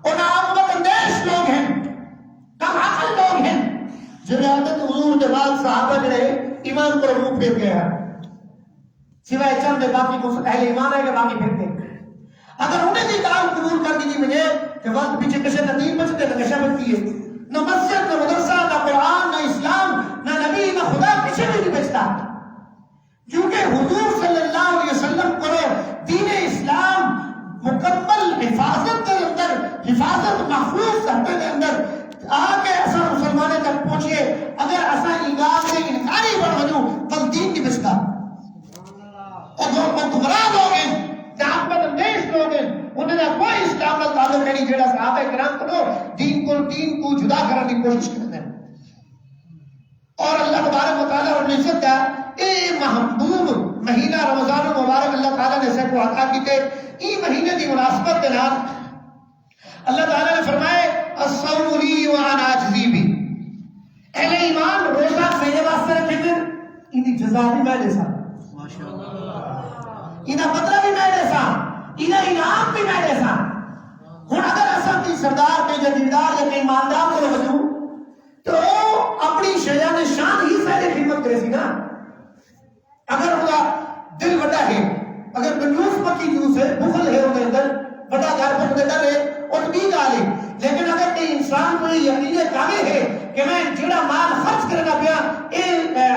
A: اور عاقبت اندیش لوگ ہیں، کم عقل لوگ ہیں، جنہیں عادت حضور کے بعد صحابہ جڑے ایمان پر منہ پھیر گیا سوائے چند باقی کو اہل ایمان ہے کہ باقی پھر گئے۔ اگر انہیں بھی کام قبول کر دی مجھے کہ وقت پیچھے کشے ندیم بچتے نہ کشہ بچتی ہے، نہ مسجد نہ مدرسہ نہ قرآن نہ اسلام نہ نبی نہ خدا کسی بھی نہیں بچتا، کیونکہ حضور صلی اللہ علیہ وسلم کو دین اسلام مکمل حفاظت کے اندر، حفاظت محفوظ رکھنے کے اندر آگے ایسا مسلمانوں تک پہنچے، اگر ایسا ایمان سے انکاری بڑھ وجوں تو دین نہیں بچتا، اور جو گمراہ لوگ ہیں عاقبت اندیش لوگ ہیں انہوں نے کوئی اسلام کا تعلق نہیں جڑا صحابہ کرام کو دین کو جدا کرنے کی کوشش کرتے ہیں۔ اور اللہ تبارک و تعالیٰ اور عزت کا اے محبوب مہینہ رمضان المبارک اللہ تعالیٰ نے اسے کو عطا کیتے، ای مہینے کی مناسبت کے نال اللہ تعالیٰ نے فرمائے الصوم لی وانا اجزی بہ، اہل ایمان روزہ میرے واسطے رکھیں گے، ان کی جزا بھی میں دے سا، انہاں بدلہ بھی میں دے سا، انہاں انعام بھی میں دے سا۔ ہن اگر ایسا کوئی سردار کوئی جگیردار یا کوئی مالدار کو وجوں تو اپنی شجاع شان ہی سے خدمت کرے سی نا، اگر اس کا دل بڑا ہے، اگر کنجوس پکی جوس ہے، بخل ہے ان کے اندر بڑا گھر پر ڈر ہے اور بھی گال ہے، لیکن اگر کوئی انسان کو یقین کامل ہے کہ میں جڑا مال خرچ کرنا پیا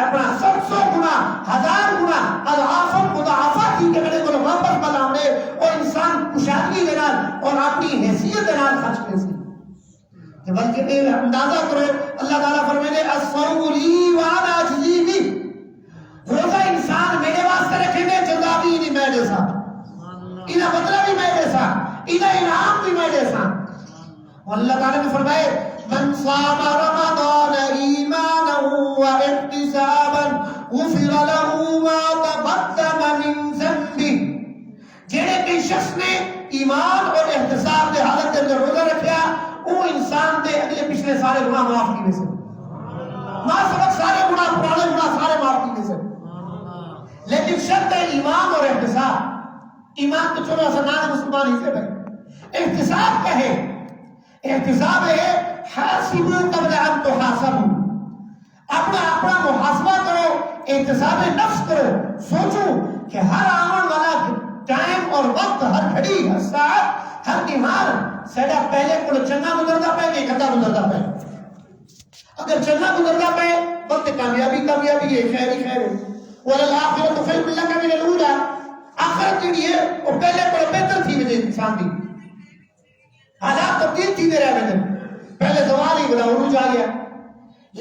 A: اپنا 700 گنا 1000 گنا اضعاف مضاعفہ کی کہ میرے کو واپس بلاونے، اور انسان کشادگی کے نال اور اپنی حیثیت کے نال خرچ کرے سی، بلکہ اندازہ کرو اللہ تعالیٰ فرمائے الصوم لی وانا اجزی بہ، روزہ انسان میرے واسطے رکھیں گے، جزا بھی نہیں میں دے سا، انہیں بدلہ بھی میں دے سا، انہیں انعام بھی میں دے سا۔ اللہ تعالیٰ نے فرمائے من صام رمضان ایمانا واحتسابا غفر له ما تقدم من ذنبہ، جڑے کہ شخص نے ایمان اور احتساب کے حالت کے اندر روزہ رکھا وہ انسان دے اگلے پچھلے سارے گناہ معاف کیے سے، ماں سبق سارے گناہ پرانے گناہ سارے معاف کیے سے، لیکن شرط ہے ایمان اور احتساب۔ ایمان تو چھوڑا سا نام مسلمان ہی سے بھائی، احتساب کیا ہے؟ احتساب ہے حاسبوا قبل ان تحاسبوا، اپنا محاسبہ کرو، احتساب نفس کرو، سوچو کہ ہر آنے والا ٹائم اور وقت، ہر گھڑی، ہر ساعت، ہر دماغ سیدھا پہلے کو چنگا گزرتا پہ کہ گندا گزرتا پہ، اگر چنگا گزرتا پہ وقت کامیابی کامیابی ہے، خیر ہی خیر ہے، وَلَلْآخِرَةُ خَيْرٌ لَكَ مِنَ الْأُولَىٰ، آخرت کے لیے وہ پہلے پر بہتر تھی وجہ انسان دی، حالات تبدیل تھی دے رہے ہیں، پہلے زوال ہی بلا عروج آ گیا۔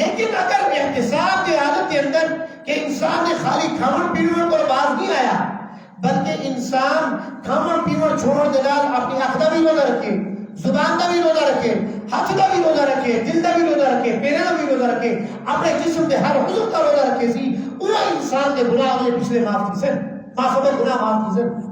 A: لیکن اگر احتساب کے حالت کے اندر کہ انسان نے خالی کھاون پیون کو باز نہیں آیا، بلکہ انسان کھاون پیون چھوڑ دلال اپنی آنکھ دا بھی روزہ رکھے، زبان دا بھی روزہ رکھے، ہاتھ دا بھی روزہ رکھے، دل دا بھی روزہ رکھے، پیرے دا بھی روزہ رکھے، اپنے جسم کے ہر عضو کا روزہ رکھے سی، وہ انسان کے گناہ اگلے پچھلے معاف کی سن، معصوم گناہ معاف کی سن۔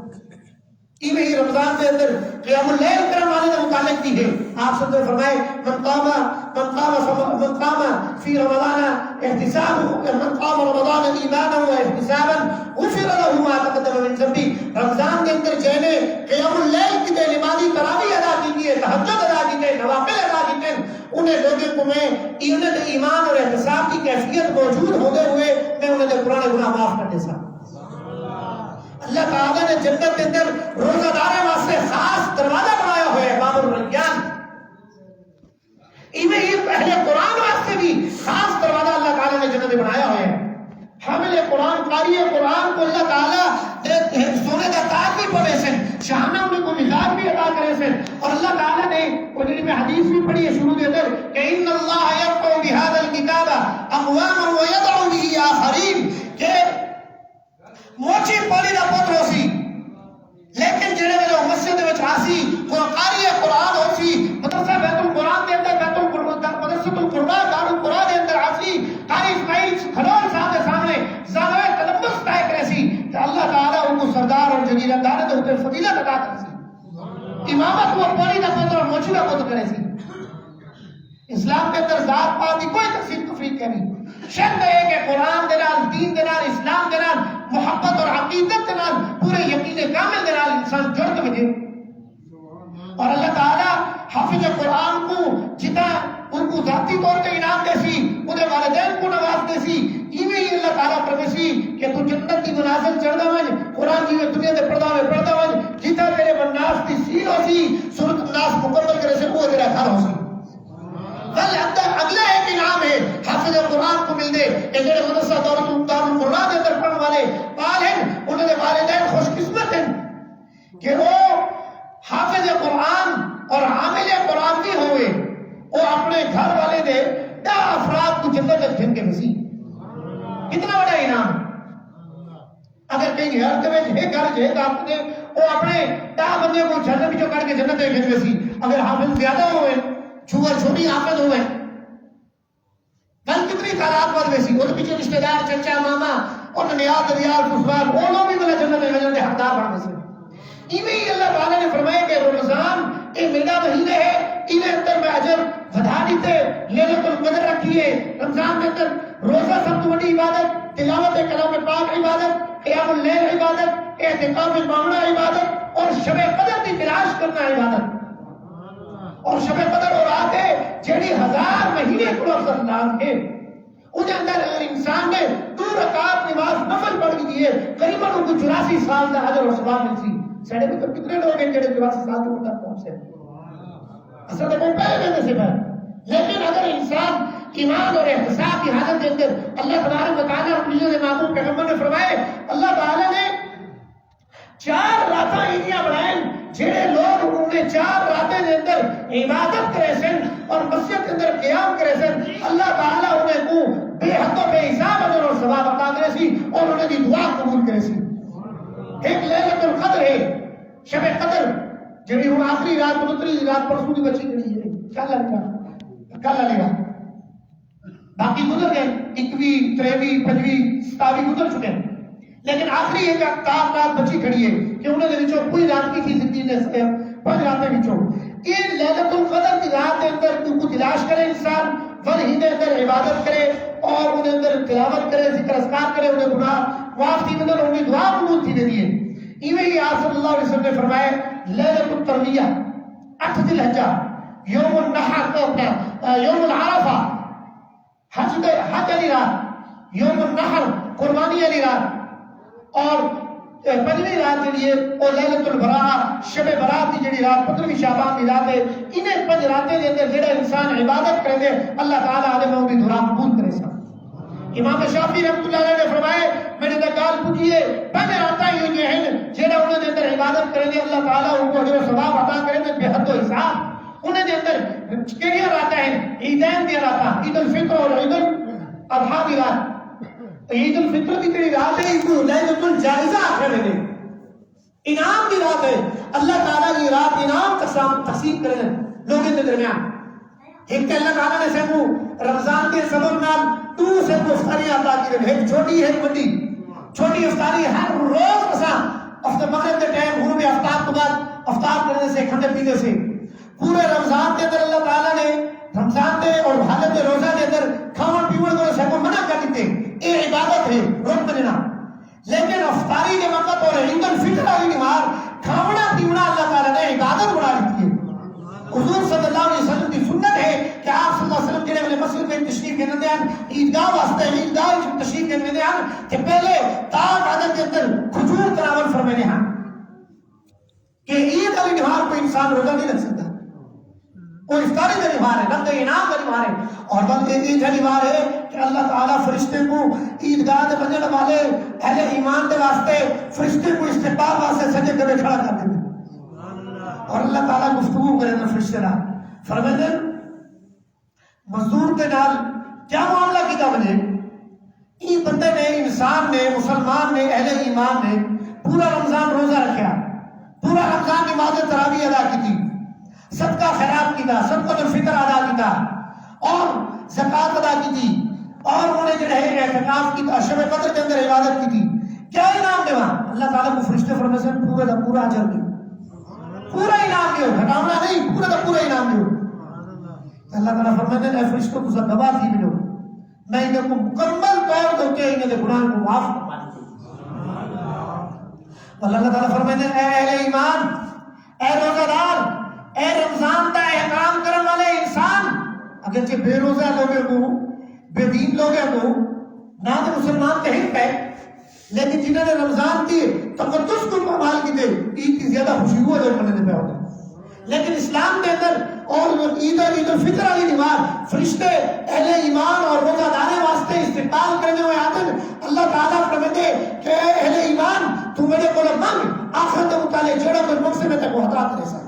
A: ایویں ہی رمضان کے اندر قیام اللیل کرنے والے نے متعلق کی ہے، آپ سب نے فرمائے من قام فی رمضان احتسابا من قام رمضان ایمانا واحتسابا غفر له ما تقدم من ذنبہ، رمضان کے اندر جنہیں قیام اللیل کی نمازی تراویح ادا کی ہے، تہجد ادا کی ہے، نوافل ادا کی ہے، انہیں لوگوں کو میں انہیں ایمان اور احتساب کی کیفیت موجود ہوتے ہوئے میں انہیں پرانے گناہ معاف کر دے سکتا۔ اللہ تعالیٰ نے جنت کے اندر روزہ داروں واسطے خاص دروازہ بنایا ہوا ہے، باب الریان۔ ایویں ہی اہل قرآن واسطے بھی خاص دروازہ اللہ تعالیٰ نے جنت میں بنایا ہوا ہے۔ حامل قرآن، قاری قرآن حدیث بھی پڑھی ہے شروع کے اندر کہ ان اللہ یرفع بهذا الكتاب اقواما ويضع به آخرین، کہ موچی پالی دا پتر ہوسی لیکن جڑے ویلے مسجد وچ آسی قاری قرآن ہوسی مدرسہ بیت القرآن دے اندر بیت القرآن مدرسۃ القرآن دار القرآن دے اندر آسی قاری اسماعیل کھلون صاحب کے سامنے زاویہ تلمس طے کرے سی کہ اللہ تعالیٰ ان کو سردار اور جگیردار دے اوپر فضیلت عطا کرے سی، امامت وہ پالی دا پتر اور موچی دا پتر کرے سی۔ اسلام کے اندر ذات پات کی کوئی تقسیم تفریق نہیں، شرط ہے کہ قرآن دے نال، دین دے نال، اسلام دے نال، محبت اور عقیدت دے نال، پورے یقین کامل دے نال انسان جڑ کے وجے۔ اور اللہ تعالیٰ حافظ قرآن کو جتا ان کو ذاتی طور پہ انعام دے سی، انہیں والدین کو نواز دے سی، ایویں ہی اللہ تعالیٰ فرمے سی کہ تو جنت کی منازل چڑھ دا ون، قرآن کی دنیا دے پردہ میں پڑھدا ون، جتا تیرے مناس دی سیل ہو سی، سورۃ الناس مکمل کرے سے وہ تیرا گھر ہو سی۔ بل اگلا ایک انعام ہے حافظ قرآن کو مل دے کہ جڑے مدرسہ دار القرآن کے اندر پڑھنے والے بال ہیں، انہوں نے والدین خوش قسمت ہیں کہ وہ حافظ قرآن اور عامل قرآن بھی ہوئے، وہ اپنے گھر والے دے 10 افراد کو جنت تک گھن کے بسی۔ کتنا بڑا انعام! اگر کہیں ہر میں ایک گھر ایک آپ نے وہ اپنے 10 بندے کو جنت بھی جو کر کے جنت تک گھن بسی، اگر حافظ زیادہ ہوئے چھوٹی حافظ ہوئے کل کتنی تعداد بڑھ گئی سی، وہ پیچھے رشتہ دار چچا ماما اور نیاز ریال خسران وہ لوگ بھی مطلب جنت میں حقدار بڑھ گئے۔ ایویں ہی اللہ تعالیٰ نے فرمایا کہ رمضان ایک میرا مہینے ہے، انہیں اندر میں اجر ودھا دیتے، لیلۃ القدر رکھیے، رمضان کے اندر روزہ سب سے بڑی عبادت، تلاوت کلام پاک عبادت، قیام اللیل عبادت، اعتکاف معاملہ عبادت اور شب قدر کی تلاش کرنا عبادت۔ اور شب قدر اور رات ہے جیڑی 1000 مہینے کو افضل نام ہے، انہیں اندر اگر انسان نے 2 رکعت نماز نفل پڑھ دی ہے قریباً ان کو 84 سال کا اجر اور ثواب ملتی۔ ساڑھے بھی تو کتنے لوگ ہیں جڑے 84 سال کے اوپر پہنچے اصل تو پہلے میں سے بات، لیکن اگر انسان ایمان اور احتساب کی حالت کے اندر اللہ تبارک و تعالیٰ اپنی نے معمول پیغمبر نے فرمائے اللہ تعالیٰ نے 4 راتاں ایڈیاں بنائیں جڑے لوگ انہوں نے 4 راتیں کے اندر عبادت کرے سن اور مسجد کے اندر قیام کرے سن، اللہ تعالیٰ انہیں کو بے حد و بے حساب اجر اور ثواب عطا کرے سی اور انہیں دی دعا قبول کرے سی۔ ایک لیلۃ القدر ہے، شب قدر جڑی ہوں آخری رات 29 رات پرسوں کی بچی کری ہے، کل علی رات باقی گزر گئے، 21 23 25 27 گزر چکے ہیں، لیکن آخری ایک رات بچی کھڑی ہے کہ انہوں نے وچوں کوئی رات کی تھی زندگی نے 5 راتیں وچوں یہ لیلۃ القدر کی رات کے اندر کو تلاش کرے انسان، ون کے اندر عبادت کرے اور انہیں اندر تلاوت کرے، ذکر اذکار کرے، انہیں گناہ معاف تھی بدل انہیں دعا قبول تھی دے دیے۔ ایویں ہی آپ صلی اللہ علیہ وسلم نے فرمائے لیلۃ الترویہ 8 ذی الحجہ یوم النحر کو اپنا یوم العرفہ حج علی رات، یوم النحر قربانی علی رات اور 5ویں رات جڑی ہے وہ لیلۃ البراء شب برات کی جڑی رات 15ویں شعبان کی رات ہے، انہیں 5 راتیں دے اندر جڑا انسان عبادت کرے دے اللہ تعالیٰ علیہ میں بھی دعا قبول کرے سا۔ امام شافعی رحمۃ اللہ علیہ نے فرمائے میں نے گال پوچھیے 5 راتیں یہ ہیں جڑا انہوں نے اندر عبادت کرے دے اللہ تعالیٰ ان کو اجر و ثواب عطا کرے دے بے حد و حساب۔ انہیں دے اندر کیڑی راتیں ہیں؟ عیدین دی راتیں، عید الفطر اور عید الاضحیٰ دی رات۔ عید الفطر کی تیری رات ہے، اس کو لیلۃ الجائزہ آخر میں انعام کی رات ہے، اللہ تعالیٰ کی رات انعام تقسیم کرے لوگوں کے درمیان۔ ایک اللہ تعالیٰ نے سیکھو رمضان کے سبب نال تو سیکھو افطاری عطا کی رہے، ایک چھوٹی ہے بڑی چھوٹی افطاری ہر روز مسا افطار مغرب کے ٹائم غروب آفتاب کے بعد افطار کرنے سے کھانے پینے سے پورے رمضان کے اندر اللہ تعالیٰ نے رمضان دے اور حالت روزہ کے اندر کھانا پینے کو سیکھو منع کر دیتے، یہ عبادت ہے روک بننا، لیکن افطاری کے وقت اور عید الفطر والی نماز کھانا پینا اللہ تعالیٰ نے عبادت بنا دیتی ہے۔ حضور صلی اللہ علیہ وسلم کی سنت ہے کہ آپ صلی اللہ علیہ وسلم جڑے والے مسجد میں تشریف لینے دے عیدگاہ واسطے عیدگاہ تشریف لینے دے کہ پہلے تاک عادت کے اندر کھجور تناول فرمانے ہیں کہ عید والی نماز کوئی انسان روزہ نہیں رکھ سکتا، وہ افطاری کا نماز ہے، نقد انعام کا نماز ہے، اور بلکہ عید کا نماز ہے کہ اللہ تعالیٰ فرشتے کو عیدگاہ کے بجنے والے اہل ایمان کے واسطے فرشتے کو استقبال واسطے سجدے میں کھڑا کر دیتے، اور اللہ تعالیٰ گفتگو کرے نا فرماتے مزدور کے نال کیا معاملہ کیتا وجے ای بندے نے انسان نے مسلمان نے اہل ایمان نے پورا رمضان روزہ رکھا پورا رمضان نماز تراویح ادا کی تھی صدقہ خیرات کیتا صدقۃ الفطر ادا کیتا اور زکات ادا کی تھی اور انہوں نے جو ہے اعتکاف کیتا شب قدر کے اندر عبادت کی تھی کیا انعام دے وہاں اللہ تعالیٰ کو فرشتے فرماتے ہیں پورا دا پورا اجر دیو پورا انعام دیو گھٹاونا نہیں پورا دا پورا انعام دیو اللہ تعالیٰ فرماتے ہیں اے فرشتوں کو گواہ تھی ملو میں انہیں کو مکمل طور دو کے انہیں گناہ کو معاف فرما دی اللہ تعالیٰ فرماتے ہیں اے اہل ایمان اے روزہ دار اے رمضان کا احترام کرنے والے انسان اگرچہ بے روزہ لوگوں کو بے دین لوگوں کو نہ تو مسلمان کہیں پہ لیکن جنہوں نے رمضان کی تقدس کو پامال کی دے عید کی زیادہ خوشی ہوا جو کرنے پہ ہوتا ہے لیکن اسلام کے اندر اور عید الفطر والی نماز فرشتے اہل ایمان اور روزہ دارے واسطے استقبال کرنے ہوئے آتے ہیں اللہ تعالیٰ فرماتے کہ اے اہل ایمان تو میرے کو مانگ آخرت متعلق جڑا کوئی مقصد میں تک ہٹا کرے سا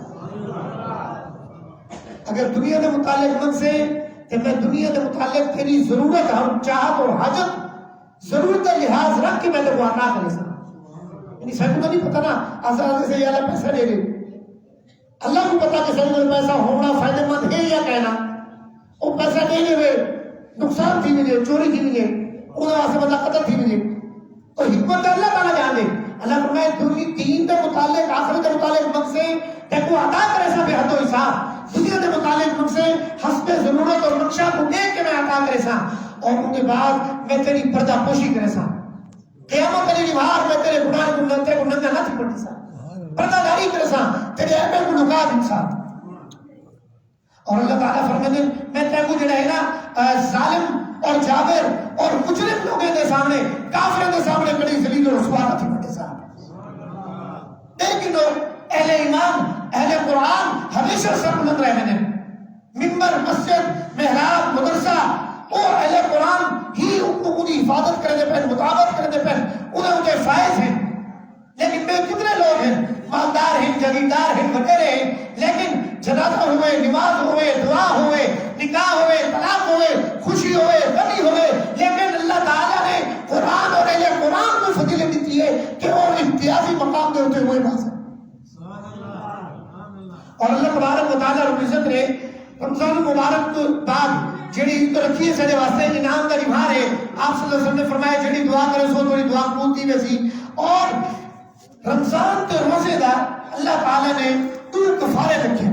A: اگر دنیا کے متعلق من سے کہ میں دنیا کے متعلق تیری ضرورت اور چاہت اور حاجت ضرورت کا لحاظ رکھ کے میں تو وہ نہ کرے سا یعنی سب کو نہیں پتا نا آسان سے یہ اللہ پیسہ دے دے اللہ کو پتا کہ سب کو پیسہ ہونا فائدہ مند ہے یا کہنا وہ پیسہ دے دے نقصان تھی مجھے چوری تھی مجھے انہوں واسطے بندہ قتل تھی مجھے اور حکمت اللہ تعالیٰ جان دے اللہ کو میں دین کے متعلق آخرت کے متعلق من سے تیکو عطا کرے سا بے حد و حساب دنیا کے متعلق من سے حسب ضرورت اور نقشہ کو دیکھ کے میں عطا کرے سا اور ان کے بعد میں تیری پردہ پوشی کرے سا قیامت علی نمار میں تیرے گناہ کو ننگا نہ تھی پڑتی سا پردہ داری کرے سا تیرے عیبے کو لکا دن سا اور اللہ تعالیٰ فرماتے ہیں میں تیکو جو ہے نا ظالم اور جابر اور مجرم لوگوں کے سامنے کافروں کے سامنے بڑی ذلیل اور رسوا نہ تھی پڑتی سا لیکن اہل ایمان اہل قرآن ہمیشہ سر بلند رہے ہیں ممبر مسجد محراب مدرسہ اور اہل قرآن ہی ان کو انہیں حفاظت کرنے پر مطابقت کرنے پر انہیں ان کے فائز ہیں لیکن میں کتنے لوگ ہیں مالدار ہیں جگیردار ہیں وغیرہ ہیں لیکن جنازہ ہوئے نماز ہوئے دعا ہوئے نکاح ہوئے طلاق ہوئے خوشی ہوئے غمی ہوئے لیکن اللہ تعالیٰ نے قرآن اور اہل قرآن کو فضیلت دیتی ہے کہ وہ امتیازی مقام دے ہوتے ہوئے باز ہے اور اللہ تبارک و تعالیٰ رب العزت نے رمضان مبارک تو بعد جڑی ترقی سے واسطے انعام کا نبھار ہے آپ صلی اللہ علیہ وسلم نے فرمایا جڑی دعا کرے سو تھوڑی دعا قبول تھی ویسی اور رمضان کے روزے دا اللہ تعالیٰ نے دو کفارے رکھے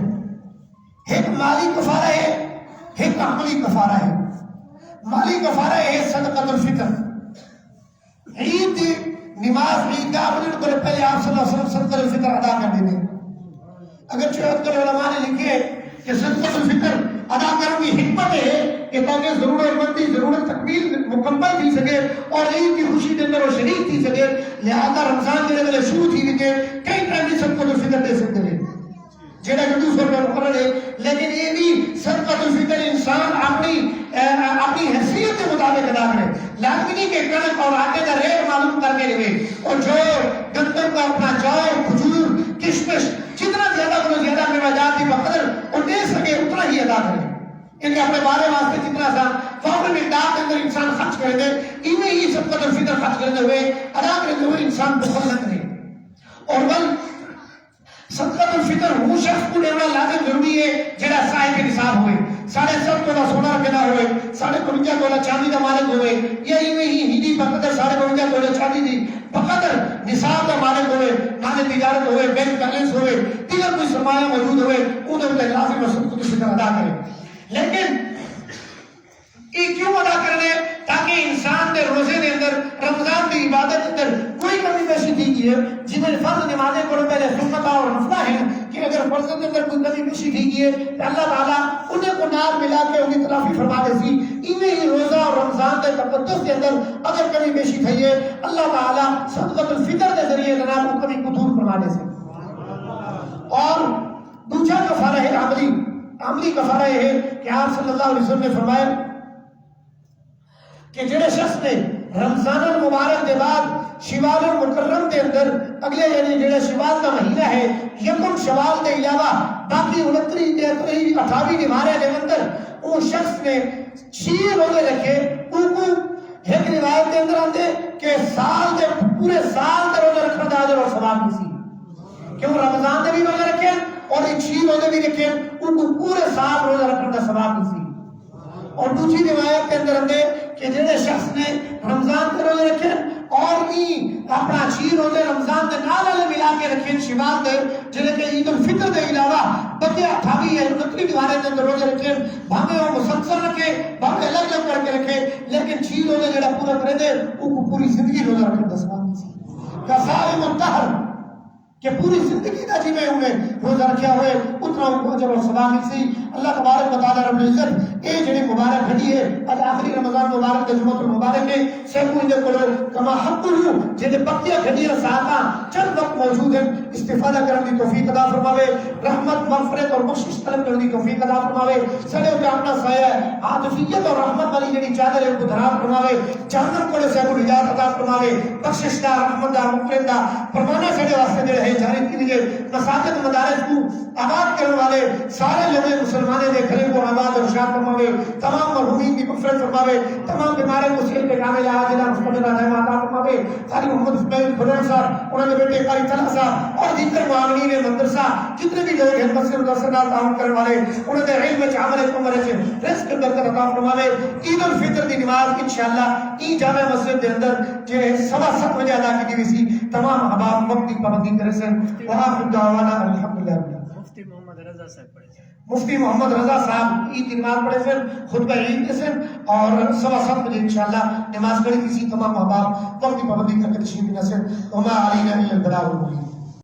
A: ایک مالی کفارہ ہے ایک عملی کفارہ ہے مالی کفارہ ہے صدقۃ الفطر عید نماز عید کا منٹ کو پہلے آپ صلی اللہ علیہ وسلم صدقۃ الفطر ادا کر دیتے اگر چوہد کر علماء نے لکھے کہ صدقۃ الفطر ادا کرنے کی حکمت ہے کہ تاکہ ضرورت مندی ضرورت تکمیل مکمل تھی سکے اور عید کی خوشی کے اندر وہ شریک تھی سکے لہذا رمضان کے اندر شروع تھی کہ کئی ٹائم بھی صدقۃ الفطر دے سکتے ہیں جیڑا کہ دوسرے پر مقرر ہے لیکن یہ بھی صدقۃ الفطر انسان اپنی حیثیت کے مطابق ادا کرے لازمی نہیں کہ کڑک اور آٹے کا ریٹ معلوم کر کے لے اور جو گندم کا اپنا جو کھجور کشمش جتنا زیادہ کو زیادہ میوہ کی بقدر اور دے سکے اتنا ہی ادا کرے یعنی اپنے بارے واسطے جتنا سا فوری مقدار کے اندر انسان خرچ کرے دے انہیں ہی صدقۃ الفطر خرچ کرتے ہوئے ادا کرتے ہوئے انسان بخل نہ کرے اور بل صدقۃ الفطر وہ شخص کو لینا لازم ضروری ہے جڑا صاحب نصاب ہوئے 7.5 تولا سونا رکھنا ہوئے 55 تولا چاندی کا مالک ہوئے یا ہی ہیڈی بقدر 55 تولا چاندی دی بقدر نصاب کا مالک ہوئے مال تجارت ہوئے بینک بیلنس ہوئے دیگر کوئی سرمایہ موجود ہوئے انہیں تے لازم صدقۃ الفطر ادا کرے لیکن یہ کیوں ادا کرنے تاکہ انسان دے روزے دے اندر رمضان دی عبادت اندر کوئی کمی بیشی تھی گئی ہے جنہیں فرض نمازیں کو پہلے سنت اور نفلہ ہے کہ اگر فرض کے اندر کوئی کمی بیشی تھی گئی ہے تو اللہ تعالیٰ انہیں کو نار ملا کے ان کی تلافی فرما دے سی انہیں ہی روزہ اور رمضان کے تقدس کے اندر اگر کمی بیشی تھی ہے اللہ تعالیٰ صدقۃ الفطر کے ذریعے جناب کو کمی کو دور فرما دے سی اور دوسرا کفارہ ہے عملی کفارہ یہ ہے کہ آپ صلی اللہ علیہ وسلم نے فرمایا کہ جڑے شخص نے رمضان المبارک کے بعد شوال المکرم کے اندر اگلے یعنی جڑا شوال کا مہینہ ہے یکم شوال کے علاوہ باقی 29 28 دیوارے کے اندر وہ شخص نے 6 روزے رکھے کو ایک روایت کے اندر آتے کہ سال دے پورے سال کا روزہ رکھنے کا اجر اور ثواب نہیں کیوں رمضان میں بھی روزہ رکھے اور 6 روزے بھی رکھے ان کو پورے سال روزہ رکھنے کا ثواب نہیں اور دوسری روایت کے اندر آتے کہ جڑے شخص نے رمضان کے روزے رکھے اور بھی اپنا 6 روزے رمضان کے نال والے ملا کے رکھے شوال دے جڑے کہ عید الفطر کے علاوہ بقیہ 28 یا 29 دیوارے کے اندر روزے رکھے بھاوے وہ مسلسل رکھے بھاوے الگ الگ کر کے رکھے لیکن 6 روزے جڑا پورا کرے دے وہ پوری زندگی روزہ رکھنے کا ثواب نہیں کا صائم الدہر کہ پوری زندگی کا جیوے ہوئے روزہ رکھیا ہوئے اتنا ان کو اجر اور ثواب ملسی اللہ تبارک و تعالی رب العزت اے جڑی مبارک گھڑی ہے اج آخری رمضان مبارک کے جمعۃ المبارک ہے سب کو دے کول کما حق ہو جے بقیہ گھڑی ساتھ چند وقت موجود ہیں استفادہ کرنے کی توفیق عطا فرماوے رحمت مغفرت اور بخشش طلب کرنے کی توفیق عطا فرماوے سڑے تے اپنا سایہ عاطفیت اور رحمت والی جڑی چادر ہے کو دھرا فرماوے جہنم کو سے کو نجات عطا فرماوے بخشش دا رحمت دا مغفرت دا فرمانا سڑے واسطے دے رہے جاری کی لیے مساجد مدارس کو آباد کرنے والے سارے لوگ مسلمانوں کے گھروں کو آباد اور شاد فرماوے تمام مرحومین کی مغفرت فرماوے تمام بیماروں کو صحت کے کامل عاجلہ مستقبل رحمت عطا فرماوے ساری محمد اسماعیل خضر صاحب انہوں نے بیٹے قاری طلحہ صاحب اور دیگر معاونین مدرسہ جتنے بھی لوگ ہیں مسجد مدرسہ نال تعاون کرنے والے انہوں نے علم وچ عمل وچ عمر وچ رزق برکت عطا فرماوے عید الفطر دی نماز انشاءاللہ ای جامع مسجد کے اندر جو 7:15 بجے ادا کی گئی سی تمام احباب وقت کی پابندی کرے سے وآخر دعوانا الحمدللہ
B: مفتی محمد رضا صاحب پڑھے تھے
A: مفتی محمد رضا صاحب عید کی نماز پڑھے پھر خطبہ عید کے سن اور 7:15 بجے انشاءاللہ نماز پڑھی کسی تمام احباب وقت کی پابندی کر کے تشریف لے سن وما علینا الا البلاغ المبین